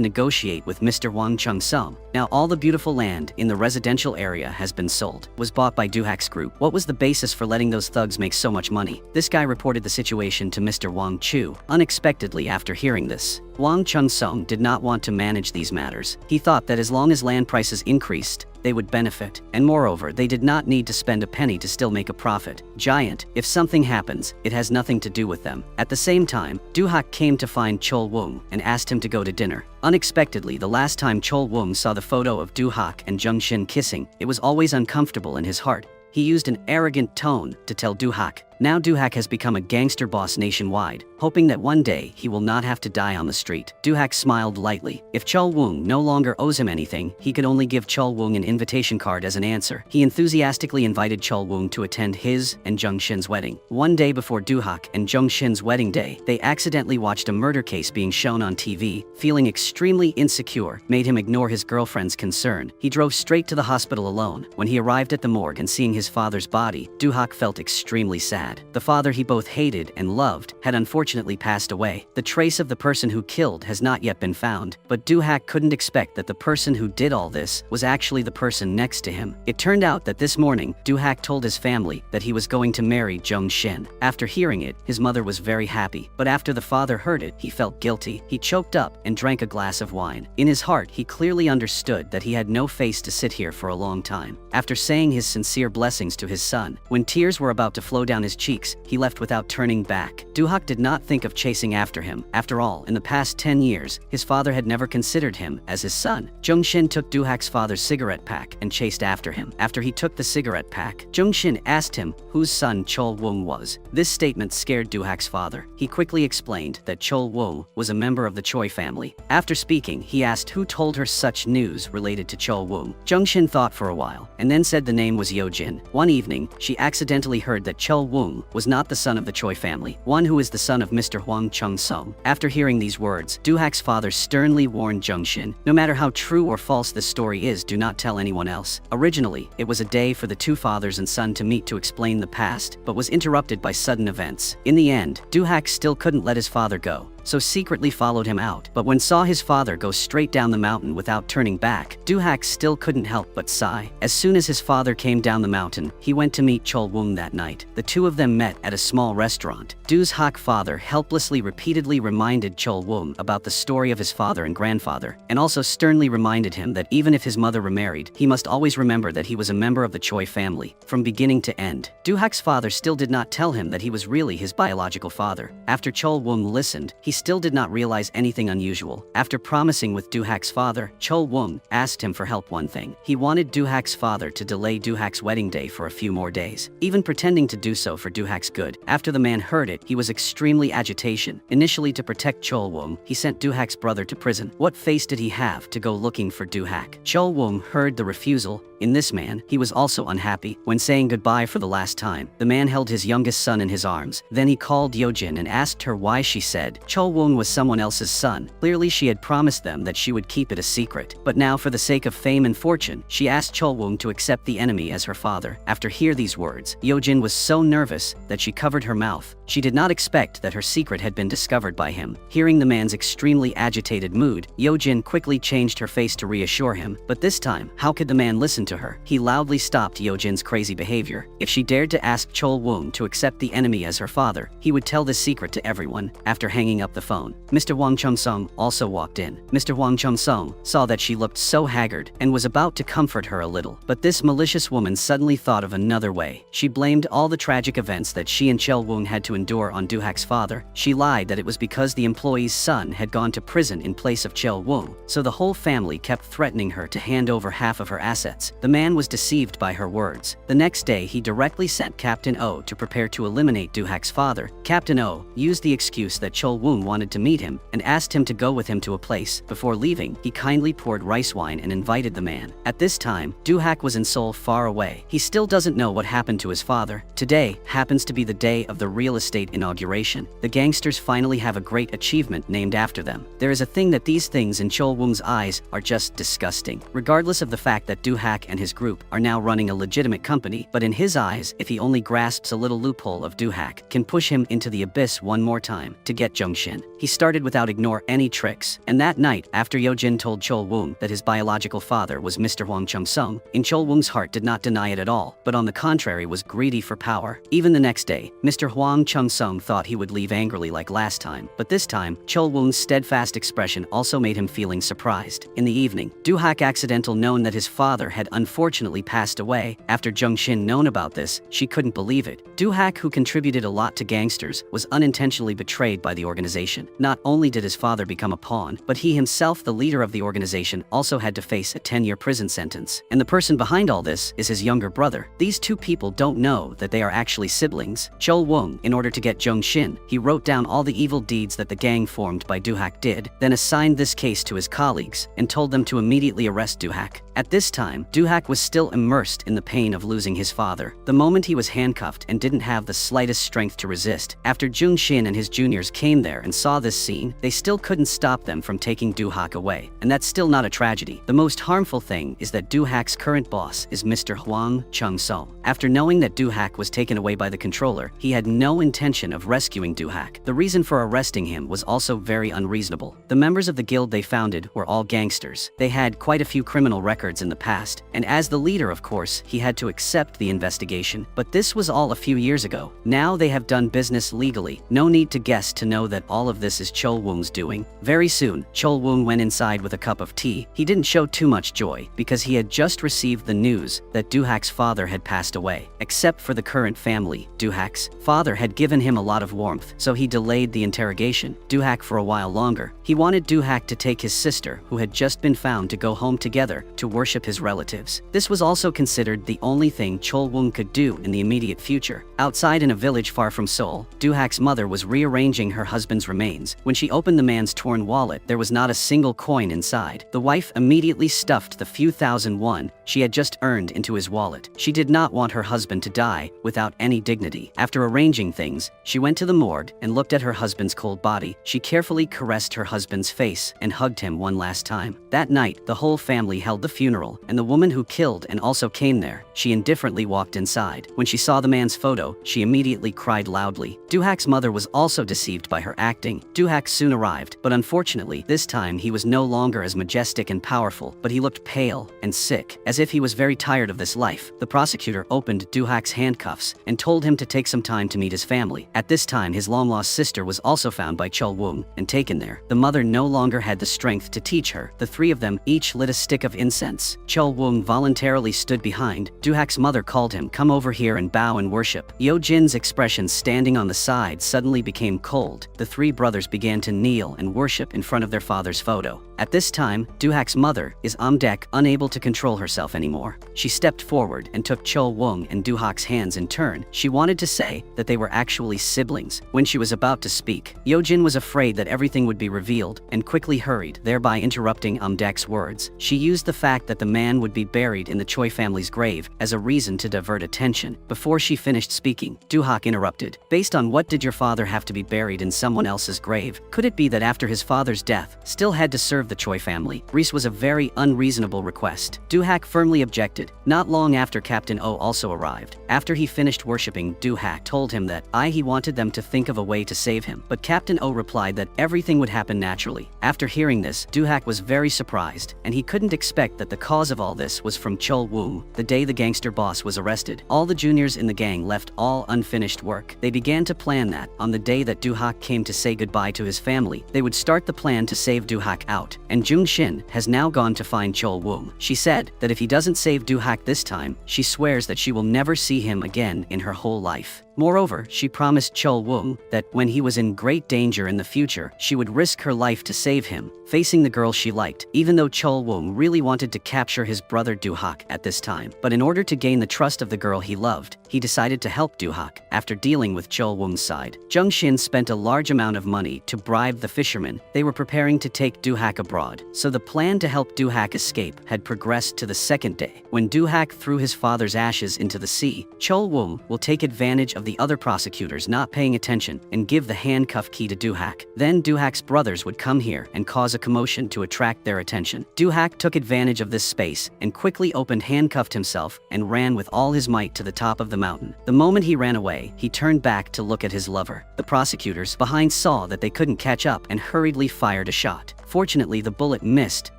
Speaker 1: negotiate with Mr. Wang Chung-sung. Now all the beautiful land in the residential area has been sold, was bought by Duhak's group. What was the basis for letting those thugs make so much money? This guy reported the situation to Mr. Wang Chu. Unexpectedly after hearing this, Wang Chung-sung did not want to manage these matters. He thought that as long as land prices increased, they would benefit, and moreover, they did not need to spend a penny to still make a profit. Giant, if something happens, it has nothing to do with them. At the same time, Duhak came to find Cholwoong and asked him to go to dinner. Unexpectedly, the last time Cholwoong saw the photo of Duhak and Jungshin kissing, it was always uncomfortable in his heart. He used an arrogant tone to tell Duhak. Now Duhak has become a gangster boss nationwide, hoping that one day he will not have to die on the street. Duhak smiled lightly. If Cholwoong no longer owes him anything, he could only give Cholwoong an invitation card as an answer. He enthusiastically invited Cholwoong to attend his and Jungshin's wedding. One day before Duhak and Jungshin's wedding day, they accidentally watched a murder case being shown on TV. Feeling extremely insecure made him ignore his girlfriend's concern. He drove straight to the hospital alone. When he arrived at the morgue and seeing his father's body, Duhak felt extremely sad. The father he both hated and loved had unfortunately passed away. The trace of the person who killed has not yet been found, but Duhak couldn't expect that the person who did all this was actually the person next to him. It turned out that this morning, Duhak told his family that he was going to marry Jungshin. After hearing it, his mother was very happy, but after the father heard it, he felt guilty. He choked up and drank a glass of wine. In his heart, he clearly understood that he had no face to sit here for a long time. After saying his sincere blessings to his son, when tears were about to flow down his cheeks, he left without turning back. Duhak did not think of chasing after him. After all, in the past 10 years, his father had never considered him as his son. Jungshin took Duhak's father's cigarette pack and chased after him. After he took the cigarette pack, Jungshin asked him whose son Cholwoong was. This statement scared Duhak's father. He quickly explained that Cholwoong was a member of the Choi family. After speaking, he asked who told her such news related to Cholwoong. Jungshin thought for a while, and then said the name was Yojin. One evening, she accidentally heard that Cholwoong was not the son of the Choi family, one who is the son of Mr. Hwang Chung-sung. After hearing these words, Duhak's father sternly warned Jungshin, no matter how true or false this story is, do not tell anyone else. Originally, it was a day for the two fathers and son to meet to explain the past, but was interrupted by sudden events. In the end, Duhak still couldn't let his father go, so secretly followed him out. But when saw his father go straight down the mountain without turning back, Duhak still couldn't help but sigh. As soon as his father came down the mountain, he went to meet Cholwoong that night. The two of them met at a small restaurant. Duhak's father helplessly repeatedly reminded Cholwoong about the story of his father and grandfather, and also sternly reminded him that even if his mother remarried, he must always remember that he was a member of the Choi family, from beginning to end. Duhak's father still did not tell him that he was really his biological father. After Cholwoong listened, he still did not realize anything unusual. After promising with Duhak's father, Cholwoong asked him for help one thing. He wanted Duhak's father to delay Duhak's wedding day for a few more days, even pretending to do so for Duhak's good. After the man heard it, he was extremely agitation. Initially, to protect Cholwoong, he sent Duhak's brother to prison. What face did he have to go looking for Duhak? Cholwoong heard the refusal In this man, he was also unhappy. When saying goodbye for the last time, the man held his youngest son in his arms. Then he called Yojin and asked her why she said Chol-woong was someone else's son. Clearly she had promised them that she would keep it a secret. But now for the sake of fame and fortune, she asked Chol-woong to accept the enemy as her father. After hearing these words, Yojin was so nervous that she covered her mouth. She did not expect that her secret had been discovered by him. Hearing the man's extremely agitated mood, Yojin quickly changed her face to reassure him. But this time, how could the man listen to her? He loudly stopped Yojin's crazy behavior. If she dared to ask Chol-woong to accept the enemy as her father, he would tell this secret to everyone. After hanging up the phone, Mr. Hwang Chung-sung also walked in. Mr. Hwang Chung-sung saw that she looked so haggard and was about to comfort her a little. But this malicious woman suddenly thought of another way. She blamed all the tragic events that she and Chol-woong had to endure on Do-hak's father. She lied that it was because the employee's son had gone to prison in place of Chol-woong, so the whole family kept threatening her to hand over half of her assets. The man was deceived by her words. The next day, he directly sent Captain Oh to prepare to eliminate Do-hak's father. Captain Oh used the excuse that Chol-woong wanted to meet him and asked him to go with him to a place. Before leaving, he kindly poured rice wine and invited the man. At this time, Do-hak was in Seoul, far away. He still doesn't know what happened to his father. Today happens to be the day of the real estate inauguration. The gangsters finally have a great achievement named after them. There is a thing that these things in Chol-woong's eyes are just disgusting. Regardless of the fact that Do-hak and his group are now running a legitimate company, but in his eyes, if he only grasps a little loophole of Do-hak, can push him into the abyss one more time to get Jung-shin. He started without ignore any tricks, and that night, after Yojin told Chol-woong that his biological father was Mr. Hwang Chung-sung, in Chol-woong's heart did not deny it at all, but on the contrary was greedy for power. Even the next day, Mr. Hwang Chung-sung thought he would leave angrily like last time, but this time, Chol-woong's steadfast expression also made him feeling surprised. In the evening, Do-hak accidental known that his father had unfortunately passed away. After Jung-shin known about this, she couldn't believe it. Do-hak, who contributed a lot to gangsters, was unintentionally betrayed by the organization. Not only did his father become a pawn, but he himself, the leader of the organization, also had to face a 10-year prison sentence. And the person behind all this is his younger brother. These two people don't know that they are actually siblings. Chol-woong, in order to get Jung-shin, he wrote down all the evil deeds that the gang formed by Do-hak did, then assigned this case to his colleagues and told them to immediately arrest Do-hak. At this time, Do-hak was still immersed in the pain of losing his father. The moment he was handcuffed and didn't have the slightest strength to resist. After Jung-shin and his juniors came there and saw this scene, they still couldn't stop them from taking Do-hak away. And that's still not a tragedy. The most harmful thing is that Do-hak's current boss is Mr. Hwang Chung-sung. After knowing that Do-hak was taken away by the controller, he had no intention of rescuing Do-hak. The reason for arresting him was also very unreasonable. The members of the guild they founded were all gangsters. They had quite a few criminal records in the past, and as the leader, of course, he had to accept the investigation. But this was all a few years ago. Now they have done business legally. No need to guess to know that all of this is Chol-woong's doing. Very soon, Chol-woong went inside with a cup of tea. He didn't show too much joy because he had just received the news that Do-hak's father had passed away. Except for the current family, Do-hak's father had given him a lot of warmth, so he delayed the interrogation Do-hak for a while longer. He wanted Do-hak to take his sister, who had just been found, to go home together to worship his relatives. This was also considered the only thing Chol-woong could do in the immediate future. Outside in a village far from Seoul, Do-hak's mother was rearranging her husband's remains. When she opened the man's torn wallet, there was not a single coin inside. The wife immediately stuffed the few thousand won she had just earned into his wallet. She did not want her husband to die without any dignity. After arranging things, she went to the morgue and looked at her husband's cold body. She carefully caressed her husband's face and hugged him one last time. That night, the whole family held the funeral, and the woman who killed and also came there, she indifferently walked inside. When she saw the man's photo, she immediately cried loudly. Do-hak's mother was also deceived by her acting. Do-hak soon arrived, but unfortunately, this time he was no longer as majestic and powerful, but he looked pale and sick, as if he was very tired of this life. The prosecutor opened Do-hak's handcuffs and told him to take some time to meet his family. At this time, his long-lost sister was also found by Chol-woong and taken there. The mother no longer had the strength to teach her. The three of them each lit a stick of incense. Chol-woong voluntarily stood behind. Do-hak's mother called him, "Come over here and bow and worship." Yo-jin's expression standing on the side suddenly became cold. The three brothers began to kneel and worship in front of their father's photo. At this time, Du-hak's mother is Amdek, unable to control herself anymore. She stepped forward and took Chol Wung and Du-hak's hands in turn. She wanted to say that they were actually siblings. When she was about to speak, Yojin was afraid that everything would be revealed and quickly hurried, thereby interrupting Amdek's words. She used the fact that the man would be buried in the Choi family's grave as a reason to divert attention. Before she finished speaking, Du-hak interrupted. Based on what did your father have to be buried in someone else's grave? Could it be that after his father's death, still had to serve the Choi family? Reese was a very unreasonable request. Du-hak firmly objected. Not long after Captain O also arrived. After he finished worshipping, Du-hak told him that he wanted them to think of a way to save him. But Captain O replied that everything would happen naturally. After hearing this, Du-hak was very surprised, and he couldn't expect that the cause of all this was from Chol Woo. The day the gangster boss was arrested, all the juniors in the gang left all unfinished work. They began to plan that, on the day that Du-hak came to say goodbye to his family, they would start the plan to save Du-hak out. And Jung Shin has now gone to find Chol Woo. She said that if he doesn't save Du-hak this time, she swears that she will never see him again in her whole life. Moreover, she promised Chol Woo that when he was in great danger in the future, she would risk her life to save him, facing the girl she liked, even though Chol Woo really wanted to capture his brother Du-hak at this time. But in order to gain the trust of the girl he loved, he decided to help Du-hak. After dealing with Chol Woo's side, Jung Shin spent a large amount of money to bribe the fishermen. They were preparing to take Du-hak abroad, so the plan to help Du-hak escape had progressed to the second day. When Du-hak threw his father's ashes into the sea, Chol Woo will take advantage of the other prosecutors not paying attention and give the handcuff key to Du-hak. Then Du-hak's brothers would come here and cause a commotion to attract their attention. Du-hak took advantage of this space and quickly handcuffed himself and ran with all his might to the top of the mountain. The moment he ran away, he turned back to look at his lover. The prosecutors behind saw that they couldn't catch up and hurriedly fired a shot. Fortunately, the bullet missed,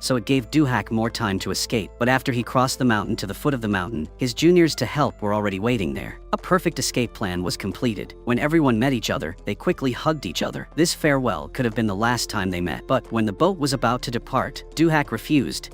Speaker 1: so it gave Du-hak more time to escape. But after he crossed the mountain to the foot of the mountain, his juniors to help were already waiting there. A perfect escape plan was completed. When everyone met each other, they quickly hugged each other. This farewell could have been the last time they met. But when the boat was about to depart, Du-hak refused.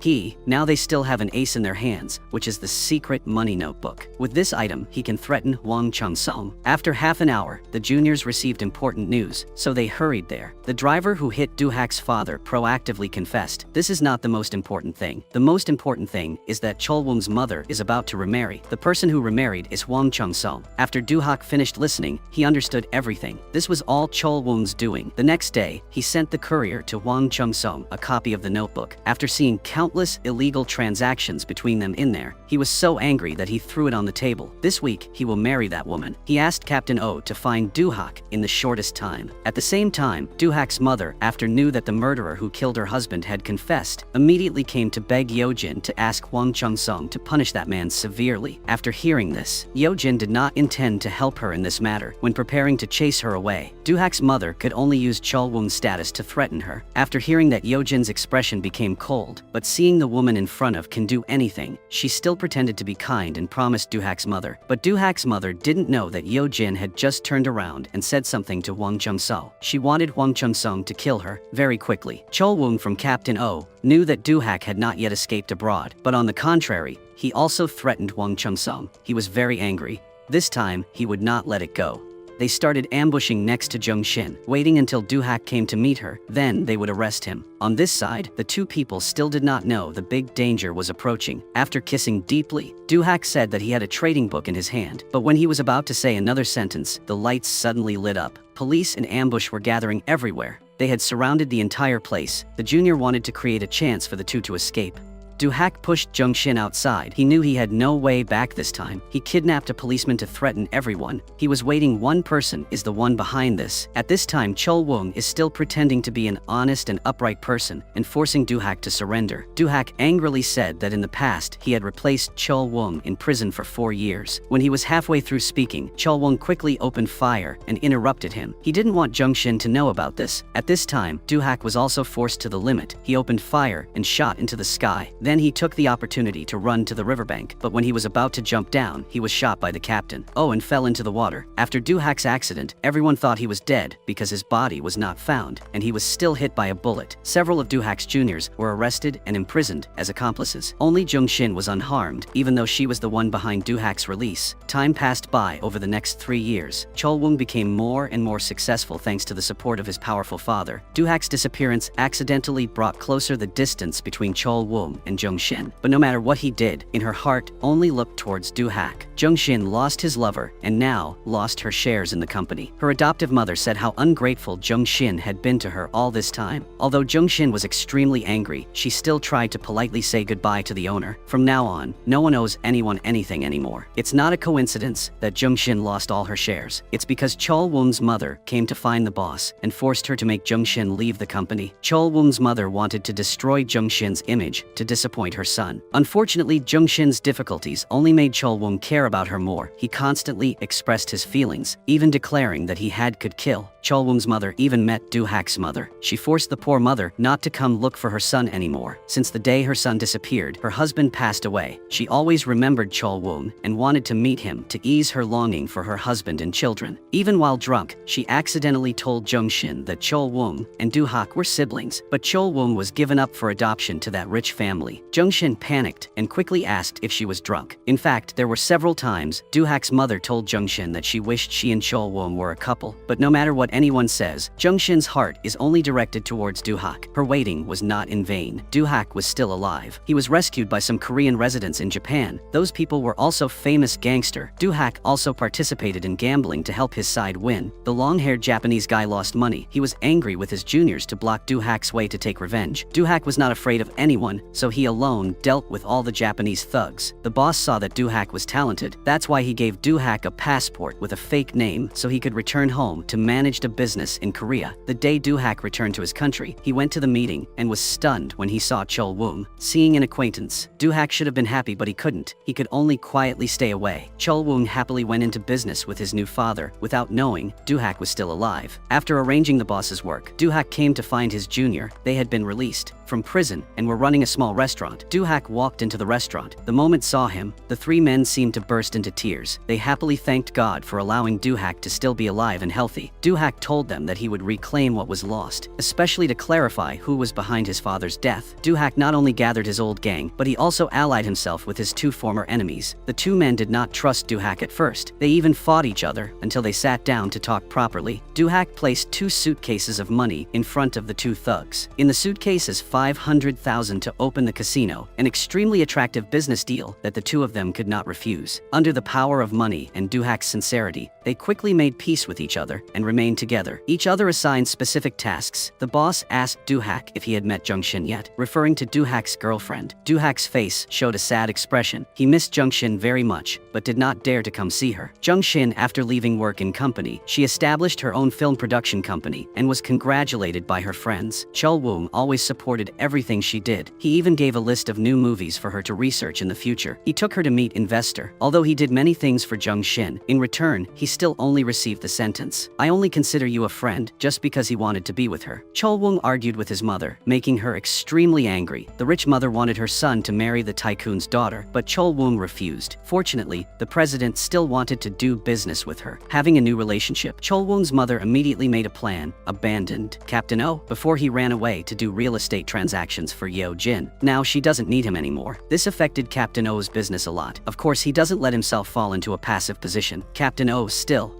Speaker 1: Now they still have an ace in their hands, which is the secret money notebook. With this item, he can threaten Wang Chung-sung. After half an hour, the juniors received important news, so they hurried there. The driver who hit Du-hak's father proactively confessed. This is not the most important thing. The most important thing is that Chol Woo's mother is about to remarry. The person who remarried is Wang Chung-sung. After Du-hak finished listening, he understood everything. This was all Chol Woo's doing. The next day, he sent the courier to Wang Chung-sung a copy of the notebook. After seeing countless illegal transactions between them in there, he was so angry that he threw it on the table. This week, he will marry that woman. He asked Captain O to find Du-hak in the shortest time. At the same time, Du-hak's mother, after knew that the murderer who killed her husband had confessed, immediately came to beg Yojin to ask Wang Chung-sung to punish that man severely. After hearing this, Yojin did not intend to help her in this matter. When preparing to chase her away, Du-hak's mother could only use Chol Woo's status to threaten her. After hearing that, Yojin's expression became cold, but seeing the woman in front of can do anything, she still pretended to be kind and promised Du-hak's mother. But Du-hak's mother didn't know that Yojin had just turned around and said something to Wang Chung-sung. She wanted Wang Chung-sung to kill her very quickly. Chol Woo from Captain O knew that Du-hak had not yet escaped abroad, but on the contrary, he also threatened Wang Chung-sung. He was very angry. This time, he would not let it go. They started ambushing next to Jung Shin, waiting until Du-hak came to meet her, then they would arrest him. On this side, the two people still did not know the big danger was approaching. After kissing deeply, Du-hak said that he had a trading book in his hand, but when he was about to say another sentence, the lights suddenly lit up. Police in ambush were gathering everywhere. They had surrounded the entire place. The junior wanted to create a chance for the two to escape. Du-hak pushed Jung Shin outside. He knew he had no way back this time. He kidnapped a policeman to threaten everyone. He was waiting. One person is the one behind this. At this time, Chol Woo is still pretending to be an honest and upright person and forcing Du-hak to surrender. Du-hak angrily said that in the past, he had replaced Chol Woo in prison for 4 years. When he was halfway through speaking, Chol Woo quickly opened fire and interrupted him. He didn't want Jung Shin to know about this. At this time, Du-hak was also forced to the limit. He opened fire and shot into the sky. Then he took the opportunity to run to the riverbank, but when he was about to jump down, he was shot by the captain. Oh, and fell into the water. After Duhak's accident, everyone thought he was dead because his body was not found, and he was still hit by a bullet. Several of Duhak's juniors were arrested and imprisoned as accomplices. Only Jung Shin was unharmed, even though she was the one behind Duhak's release. Time passed by. Over the next 3 years, Chol Woong became more and more successful thanks to the support of his powerful father. Duhak's disappearance accidentally brought closer the distance between Chol Woong and Jung Shin. But no matter what he did, in her heart only looked towards Duhak. Jung Shin lost his lover and now lost her shares in the company. Her adoptive mother said how ungrateful Jung Shin had been to her all this time. Although Jung Shin was extremely angry, she still tried to politely say goodbye to the owner. From now on, no one owes anyone anything anymore. It's not a coincidence that Jung Shin lost all her shares. It's because Chol Woong's mother came to find the boss and forced her to make Jung Shin leave the company. Chol Woong's mother wanted to destroy Jung Shin's image to disappoint her son. Unfortunately, Jung Shin's difficulties only made Chol Woong care about her more. He constantly expressed his feelings, even declaring that he could kill. Chol Woong's mother even met Duhak's mother. She forced the poor mother not to come look for her son anymore. Since the day her son disappeared, her husband passed away. She always remembered Chol Woong and wanted to meet him to ease her longing for her husband and children. Even while drunk, she accidentally told Jung Shin that Chol Woong and Duhak were siblings, but Chol Woong was given up for adoption to that rich family. Jung Shin panicked and quickly asked if she was drunk. In fact, there were several times Duhak's mother told Jung Shin that she wished she and Chol Woong were a couple. But no matter what anyone says, Jung Shin's heart is only directed towards Duhak. Her waiting was not in vain. Duhak was still alive. He was rescued by some Korean residents in Japan. Those people were also famous gangster. Duhak also participated in gambling to help his side win. The long-haired Japanese guy lost money. He was angry with his juniors to block Duhak's way to take revenge. Duhak was not afraid of anyone, so he alone dealt with all the Japanese thugs. The boss saw that Duhak was talented. That's why he gave Duhak a passport with a fake name so he could return home to manage a business in Korea. The day Duhak returned to his country, he went to the meeting and was stunned when he saw Chol Woong. Seeing an acquaintance, Duhak should have been happy, but he couldn't. He could only quietly stay away. Chol Woong happily went into business with his new father without knowing Duhak was still alive. After arranging the boss's work, Duhak came to find his junior. They had been released from prison and were running a small restaurant. Duhak walked into the restaurant. The moment saw him, the three men seemed to burst into tears. They happily thanked God for allowing Duhak to still be alive and healthy. Duhak told them that he would reclaim what was lost, especially to clarify who was behind his father's death. Duhak not only gathered his old gang, but he also allied himself with his two former enemies. The two men did not trust Duhak at first. They even fought each other until they sat down to talk properly. Duhak placed 2 suitcases of money in front of the two thugs. In the suitcases, 500,000 to open the casino, an extremely attractive business deal that the two of them could not refuse. Under the power of money and Duhak's sincerity, they quickly made peace with each other and remained together. Each other assigned specific tasks. The boss asked Duhak if he had met Jung Shin yet, referring to Duhak's girlfriend. Duhak's face showed a sad expression. He missed Jung Shin very much, but did not dare to come see her. Jung Shin, after leaving work in company, she established her own film production company and was congratulated by her friends. Chol Woong always supported everything she did. He even gave a list of new movies for her to research in the future. He took her to meet investor. Although he did many things for Jung Shin, in return, he still only received the sentence, "I only consider you a friend," just because he wanted to be with her. Chol Woong argued with his mother, making her extremely angry. The rich mother wanted her son to marry the tycoon's daughter, but Chol Woong refused. Fortunately, the president still wanted to do business with her. Having a new relationship, Chol Woong's mother immediately made a plan, abandoned Captain O before he ran away to do real estate transactions for Yeo Jin. Now she doesn't need him anymore. This affected Captain O's business a lot. Of course, he doesn't let himself fall into a passive position. Captain O still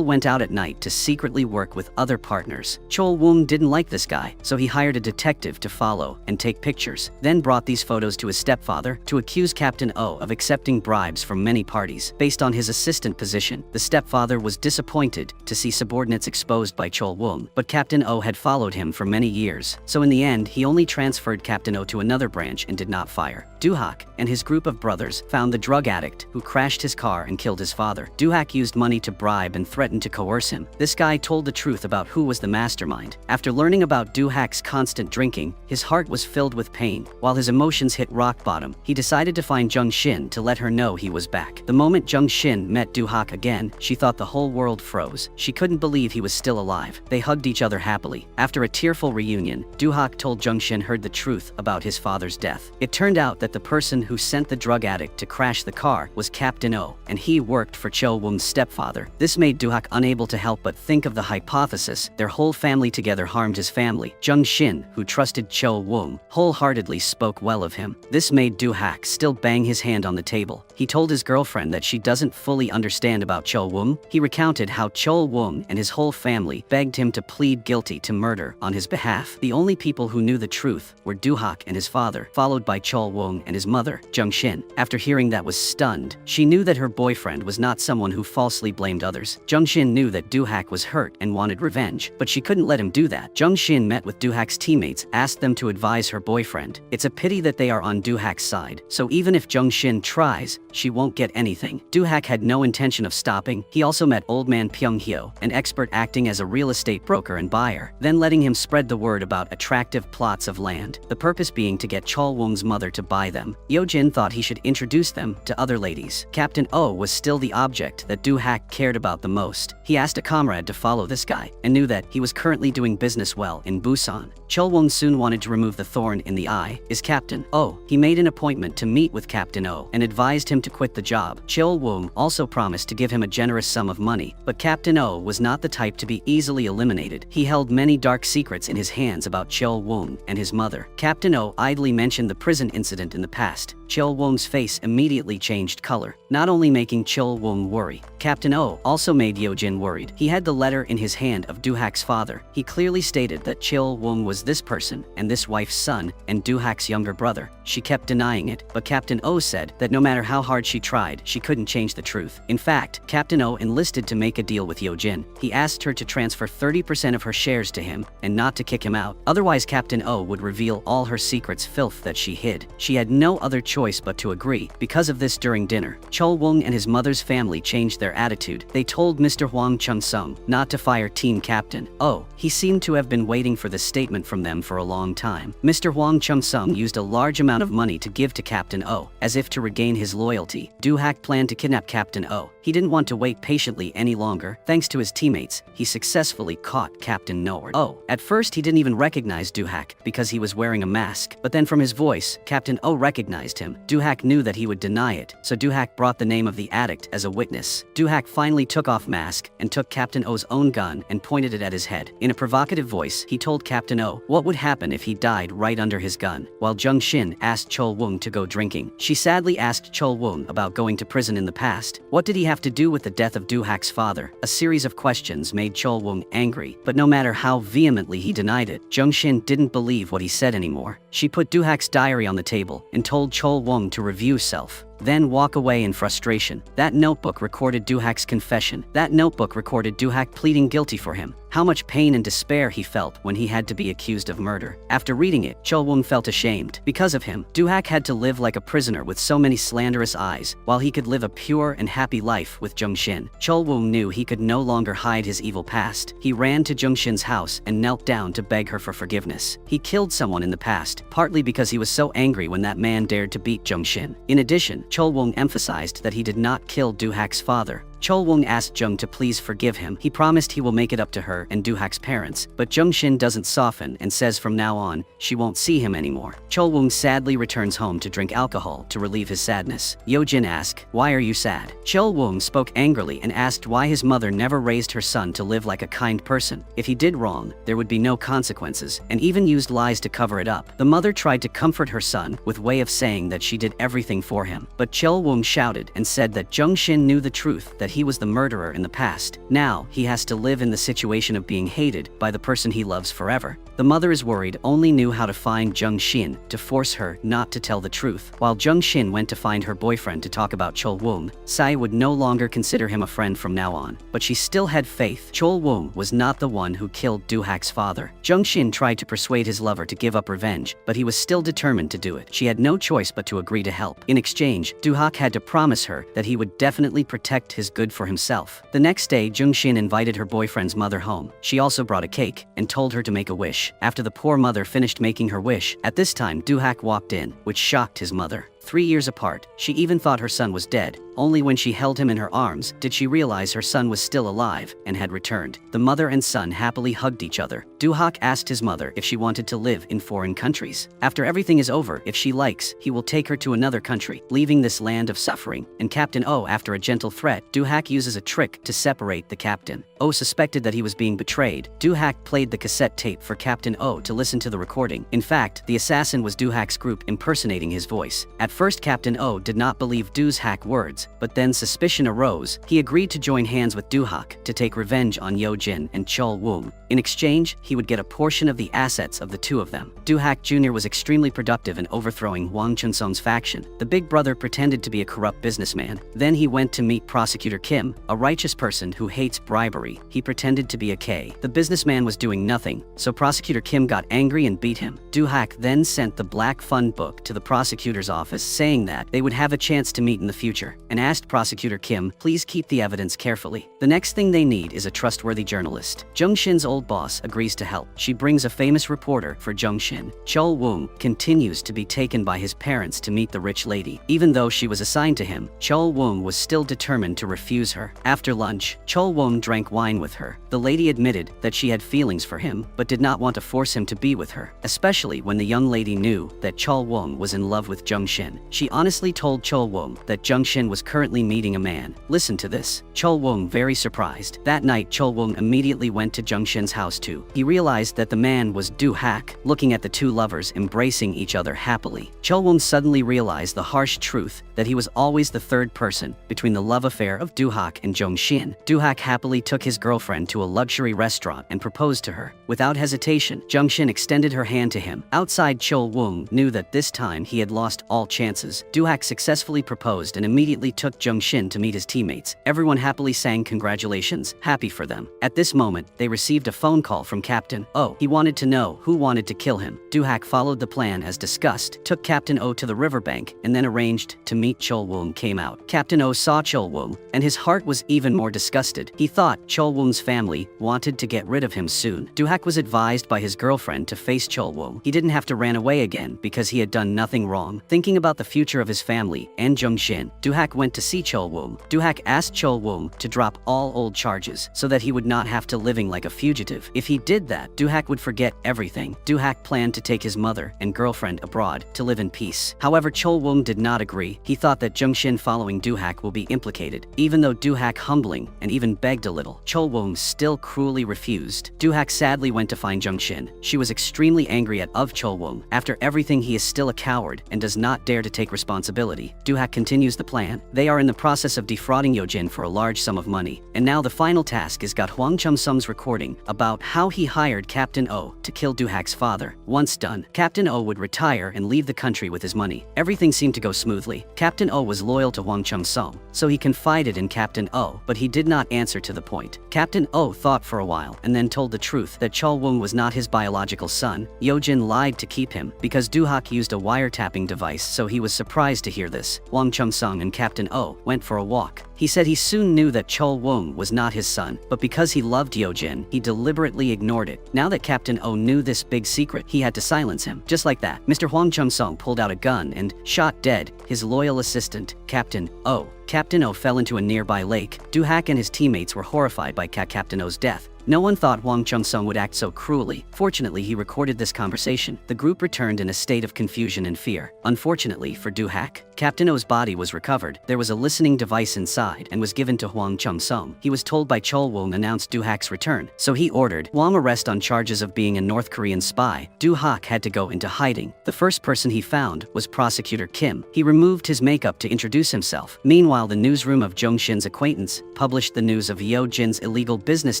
Speaker 1: went out at night to secretly work with other partners. Chol Woong didn't like this guy, so he hired a detective to follow and take pictures, then brought these photos to his stepfather to accuse Captain O of accepting bribes from many parties. Based on his assistant position, the stepfather was disappointed to see subordinates exposed by Chol Woong, but Captain O had followed him for many years, so in the end, he only transferred Captain O to another branch and did not fire. Duhak and his group of brothers found the drug addict who crashed his car and killed his father. Duhak used money to bribe and threatened to coerce him. him. This guy told the truth about who was the mastermind. After learning about Do-hak's constant drinking, his heart was filled with pain. While his emotions hit rock bottom, he decided to find Jung Shin to let her know he was back. The moment Jung Shin met Do-hak again, she thought the whole world froze. She couldn't believe he was still alive. They hugged each other happily. After a tearful reunion, Do-hak told Jung Shin heard the truth about his father's death. It turned out that the person who sent the drug addict to crash the car was Captain O, and he worked for Cho Woong's stepfather. This made Do-hak unable to help but think of the hypothesis their whole family together harmed his family. Jung Shin, who trusted Cho Woong, wholeheartedly spoke well of him. This made Do-hak still bang his hand on the table. He told his girlfriend that she doesn't fully understand about Cho Woong. He recounted how Cho Woong and his whole family begged him to plead guilty to murder on his behalf. The only people who knew the truth were Do-hak and his father, followed by Cho Woong and his mother, Jung Shin. After hearing that was stunned. She knew that her boyfriend was not someone who falsely blamed others. Jung Shin knew that Do-hak was hurt and wanted revenge, but she couldn't let him do that. Jung Shin met with Do-hak's teammates, asked them to advise her boyfriend. It's a pity that they are on Do-hak's side, so even if Jung Shin tries, she won't get anything. Do-hak had no intention of stopping. He also met old man Pyung Hyo, an expert acting as a real estate broker and buyer, then letting him spread the word about attractive plots of land, the purpose being to get Cho Woong's mother to buy them. Yo-jin thought he should introduce them to other ladies. Captain O was still the object that Do-hak cared about the most. He asked a comrade to follow this guy, and knew that he was currently doing business well in Busan. Cho Woong soon wanted to remove the thorn in the eye. Is Captain O. He made an appointment to meet with Captain O and advised him to quit the job. Cho Woong also promised to give him a generous sum of money, but Captain O was not the type to be easily eliminated. He held many dark secrets in his hands about Cho Woong and his mother. Captain O idly mentioned the prison incident in the past. Cho Woong's face immediately changed color, not only making Cho Woong worry. Captain O also made Yo-jin worried. He had the letter in his hand of Do-hak's father. He clearly stated that Cho Woong was this person and this wife's son and Do-hak's younger brother. She kept denying it, but Captain O said that no matter how hard she tried, she couldn't change the truth. In fact, Captain O enlisted to make a deal with Yo-jin. He asked her to transfer 30% of her shares to him and not to kick him out. Otherwise, Captain O would reveal all her secrets filth that she hid. She had no other choice but to agree. Because of this, during dinner, Cho Woong and his mother's family changed their attitude. They told Mr. Hwang Chung-sung not to fire team captain O. He seemed to have been waiting for this statement from them for a long time. Mr. Hwang Chung-sung used a large amount of money to give to Captain O, as if to regain his loyalty. Do-hak planned to kidnap Captain O. He didn't want to wait patiently any longer. Thanks to his teammates, he successfully caught Captain O. At first, he didn't even recognize Do-hak because he was wearing a mask, but then from his voice, Captain O recognized him. Do-hak knew that he would deny it, so Do-hak brought the name of the addict as a witness. Do-hak finally took off mask and took Captain O's own gun and pointed it at his head. In a provocative voice, he told Captain O what would happen if he died right under his gun, while Jung Shin asked Cho Woong to go drinking. She sadly asked Cho Woong about going to prison in the past. What did he have to do with the death of Do-hak's father? A series of questions made Cho Woong angry, but no matter how vehemently he denied it, Jung Shin didn't believe what he said anymore. She put Do-hak's diary on the table and told Cho Woong to review self, then walk away in frustration. That notebook recorded Do-hak's confession. That notebook recorded Do-hak pleading guilty for him. How much pain and despair he felt when he had to be accused of murder. After reading it, Cho Woong felt ashamed. Because of him, Do-hak had to live like a prisoner with so many slanderous eyes, while he could live a pure and happy life with Jung Shin. Cho Woong knew he could no longer hide his evil past. He ran to Jung Shin's house and knelt down to beg her for forgiveness. He killed someone in the past, partly because he was so angry when that man dared to beat Jung Shin. In addition, Cho Woong emphasized that he did not kill Do-hak's father. Cho Woong asked Jung to please forgive him. He promised he will make it up to her and Do-hak's parents, but Jung Shin doesn't soften and says from now on, she won't see him anymore. Cho Woong sadly returns home to drink alcohol to relieve his sadness. Yo-jin asked, "Why are you sad?" Cho Woong spoke angrily and asked why his mother never raised her son to live like a kind person. If he did wrong, there would be no consequences, and even used lies to cover it up. The mother tried to comfort her son with way of saying that she did everything for him, but Cho Woong shouted and said that Jung Shin knew the truth, that he was the murderer in the past. Now, he has to live in the situation of being hated by the person he loves forever. The mother is worried, only knew how to find Jung Shin to force her not to tell the truth. While Jung Shin went to find her boyfriend to talk about Cho Woong, Sai would no longer consider him a friend from now on. But she still had faith. Cho Woong was not the one who killed Do-hak's father. Jung Shin tried to persuade his lover to give up revenge, but he was still determined to do it. She had no choice but to agree to help. In exchange, Do-hak had to promise her that he would definitely protect his good for himself. The next day, Jung Shin invited her boyfriend's mother home. She also brought a cake and told her to make a wish. After the poor mother finished making her wish, at this time Do-hak walked in, which shocked his mother. 3 years apart, she even thought her son was dead. Only when she held him in her arms did she realize her son was still alive and had returned. The mother and son happily hugged each other. Do-hak asked his mother if she wanted to live in foreign countries. After everything is over, if she likes, he will take her to another country, leaving this land of suffering. And Captain O, after a gentle threat, Do-hak uses a trick to separate the captain. O suspected that he was being betrayed. Do-hak played the cassette tape for Captain O to listen to the recording. In fact, the assassin was Do-hak's group impersonating his voice. At first, Captain O did not believe Do-hak's words, but then suspicion arose. He agreed to join hands with Do-hak to take revenge on Yo-jin and Chol-woong. In exchange, he would get a portion of the assets of the two of them. Do-hak Jr. was extremely productive in overthrowing Hwang Chun-sung's faction. The big brother pretended to be a corrupt businessman. Then he went to meet Prosecutor Kim, a righteous person who hates bribery. He pretended to be a K. The businessman was doing nothing, so Prosecutor Kim got angry and beat him. Do-hak then sent the Black Fund book to the prosecutor's office saying that they would have a chance to meet in the future, and asked Prosecutor Kim, please keep the evidence carefully. The next thing they need is a trustworthy journalist. Jung Shin's old boss agrees to help. She brings a famous reporter for Jung Shin. Chol-woong continues to be taken by his parents to meet the rich lady. Even though she was assigned to him, Chol-woong was still determined to refuse her. After lunch, Chol-woong drank wine with her. The lady admitted that she had feelings for him, but did not want to force him to be with her, especially when the young lady knew that Chol-woong was in love with Jung Shin. She honestly told Chol-woong that Jung Shin was currently meeting a man. Listen to this. Chol-woong very surprised. That night, Chol-woong immediately went to Jung Shin's house too. He realized that the man was Do-hak, looking at the two lovers embracing each other happily. Chol-woong suddenly realized the harsh truth that he was always the third person between the love affair of Do-hak and Jung Shin. Do-hak happily took his girlfriend to a luxury restaurant and proposed to her. Without hesitation, Jung Shin extended her hand to him. Outside, Chol-woong knew that this time he had lost all chances. Do-hak successfully proposed and immediately took Jung Shin to meet his teammates. Everyone happily sang congratulations, happy for them. At this moment, they received a phone call from Captain O. He wanted to know who wanted to kill him. Do-hak followed the plan as discussed, took Captain O to the riverbank, and then arranged to meet Chol-woong came out. Captain O saw Chol-woong, and his heart was even more disgusted. He thought Chol-woong's family wanted to get rid of him soon. Do-hak was advised by his girlfriend to face Chol-woong. He didn't have to run away again because he had done nothing wrong. Thinking about the future of his family and Jung Shin, Do-hak went to see Chol-woong. Do-hak asked Chol-woong to drop all old charges so that he would not have to living like a fugitive. If he did that, Do-hak would forget everything. Do-hak planned to take his mother and girlfriend abroad to live in peace. However, Chol-woong did not agree. He thought that Jung Shin following Do-hak will be implicated. Even though Do-hak humbling and even begged a little, Chol-woong still cruelly refused. Do-hak sadly went to find Jung Shin. She was extremely angry at Chol-woong. After everything, he is still a coward and does not dare to take responsibility. Do-hak continues the plan. They are in the process of defrauding Yo-jin for a large sum of money. And now the final task is got Hwang Chun-sung's recording about how he hired Captain O to kill Do-hak's father. Once done, Captain O would retire and leave the country with his money. Everything seemed to go smoothly. Captain O was loyal to Hwang Chun-sung, so he confided in Captain O, but he did not answer to the point. Captain O thought for a while and then told the truth that Chol-woong was not his biological son. Yo-jin lied to keep him because Do-hak used a wiretapping device, so he was surprised to hear this. Hwang Chun-sung and Captain O went for a walk. He said he soon knew that Chol-woong was not his son, but because he loved Yo-jin, he deliberately ignored it. Now that Captain O knew this big secret, he had to silence him. Just like that, Mr. Hwang Chun-sung pulled out a gun and shot dead his loyal assistant, Captain O. Captain O fell into a nearby lake. Do-hak and his teammates were horrified by Captain O's death. No one thought Hwang Chun-sung would act so cruelly. Fortunately, he recorded this conversation. The group returned in a state of confusion and fear. Unfortunately for Do-hak, Captain O's body was recovered. There was a listening device inside and was given to Hwang Chun-sung. He was told by Chol-woong announced Do-hak's return, so he ordered Hwang arrest on charges of being a North Korean spy. Do-hak had to go into hiding. The first person he found was Prosecutor Kim. He removed his makeup to introduce himself. Meanwhile, the newsroom of Jung Shin's acquaintance published the news of Yo-jin's illegal business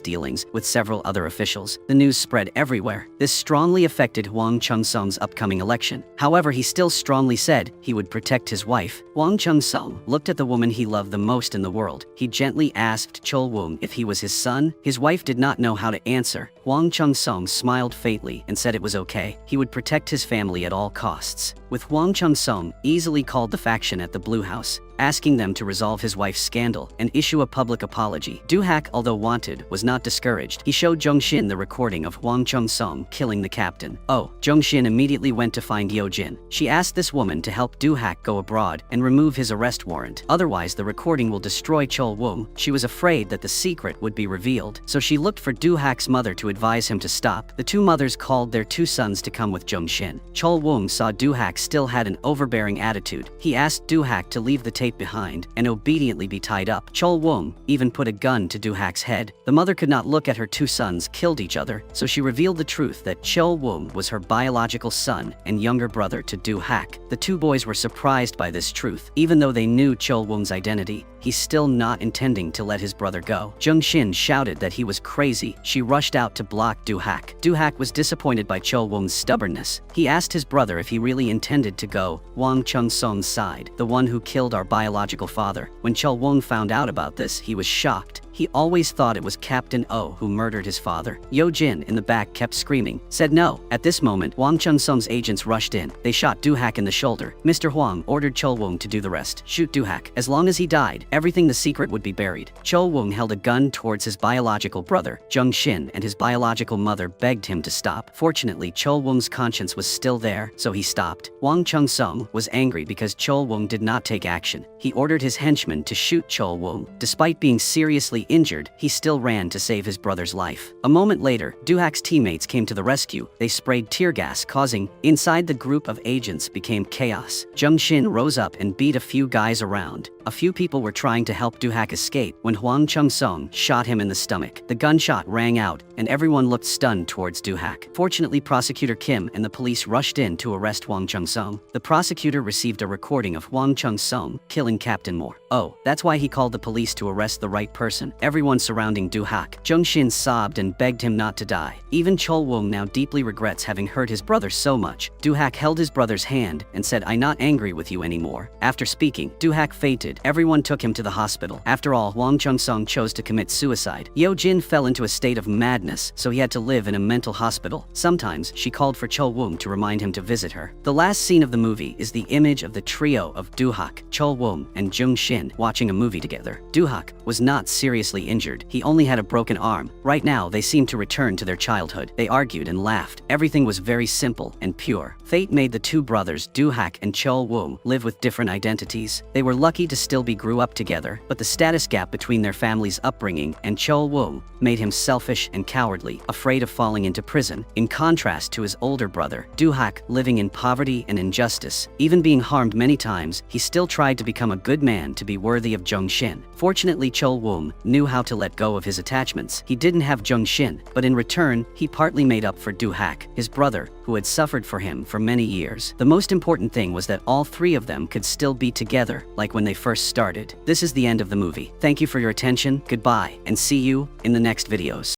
Speaker 1: dealings with several other officials. The news spread everywhere. This strongly affected Hwang Chun-sung's upcoming election. However, he still strongly said he would protect his wife. Hwang Chun-sung looked at the woman he loved the most in the world. He gently asked Chol-woong if he was his son. His wife did not know how to answer. Hwang Chun-sung smiled faintly and said it was okay. He would protect his family at all costs. With Hwang Chun-sung easily called the faction at the Blue House. asking them to resolve his wife's scandal and issue a public apology. Do-hak, although wanted, was not discouraged. He showed Jung-shin the recording of Hwang Chung-sung killing the captain. Jung-shin immediately went to find Yo-jin. She asked this woman to help Do-hak go abroad and remove his arrest warrant. Otherwise, the recording will destroy Chol-woong. She was afraid that the secret would be revealed, so she looked for Do-hak's mother to advise him to stop. The two mothers called their two sons to come with Jung-shin. Chol-woong saw Do-hak still had an overbearing attitude. He asked Do-hak to leave the tape behind and obediently be tied up. Chol-woong even put a gun to Do-hak's head. The mother could not look at her two sons killed each other, so she revealed the truth that Chol-woong was her biological son and younger brother to Do-hak. The two boys were surprised by this truth. Even though they knew Chol-woong's identity, he's still not intending to let his brother go. Jung-shin shouted that he was crazy. She rushed out to block Do-hak. Do-hak was disappointed by Chol-woong's stubbornness. He asked his brother if he really intended to go Hwang Chung-sung's side, the one who killed our biological father. When Chol-woong found out about this, he was shocked. He always thought it was Captain Oh who murdered his father. Yo-jin in the back kept screaming, said no. At this moment, Hwang Chung-sung's agents rushed in. They shot Do-hak in the shoulder. Mr. Hwang ordered Chol-woong to do the rest. Shoot Do-hak. As long as he died, everything the secret would be buried. Chol-woong held a gun towards his biological brother, Jung-shin, and his biological mother begged him to stop. Fortunately, Chol-woong's conscience was still there, so he stopped. Hwang Chung-sung was angry because Chol-woong did not take action. He ordered his henchmen to shoot Chol-woong. Despite being seriously injured, he still ran to save his brother's life. A moment later, Do-hak's teammates came to the rescue. They sprayed tear gas, causing inside the group of agents became chaos. Jung-shin rose up and beat a few guys around. A few people were trying to help Do-hak escape when Hwang Chung-sung shot him in the stomach. The gunshot rang out, and everyone looked stunned towards Do-hak. Fortunately, Prosecutor Kim and the police rushed in to arrest Hwang Chung-sung. The prosecutor received a recording of Hwang Chung-sung killing Captain Moore. That's why he called the police to arrest the right person. Everyone surrounding Do-hak. Jung-shin sobbed and begged him not to die. Even Chol-woong now deeply regrets having hurt his brother so much. Do-hak held his brother's hand and said, "I'm not angry with you anymore." After speaking, Do-hak fainted. Everyone took him to the hospital. After all, Hwang Chung-sung chose to commit suicide. Yo-jin fell into a state of madness, so he had to live in a mental hospital. Sometimes, she called for Chol-woong to remind him to visit her. The last scene of the movie is the image of the trio of Do-hak, Chol-woong, and Jung-shin watching a movie together. Do-hak was not seriously injured. He only had a broken arm. Right now, they seemed to return to their childhood. They argued and laughed. Everything was very simple and pure. Fate made the two brothers, Do-hak and Chol-woong, live with different identities. They were lucky to still be grew up together, but the status gap between their family's upbringing and Chol-woong made him selfish and cowardly, afraid of falling into prison. In contrast to his older brother, Do-hak, living in poverty and injustice, even being harmed many times, he still tried to become a good man to be worthy of Jung-shin. Fortunately, Chol-woong knew how to let go of his attachments. He didn't have Jung-shin, but in return, he partly made up for Do-hak, his brother, who had suffered for him for many years. The most important thing was that all three of them could still be together, like when they first started. This is the end of the movie. Thank you for your attention, goodbye, and see you in the next videos.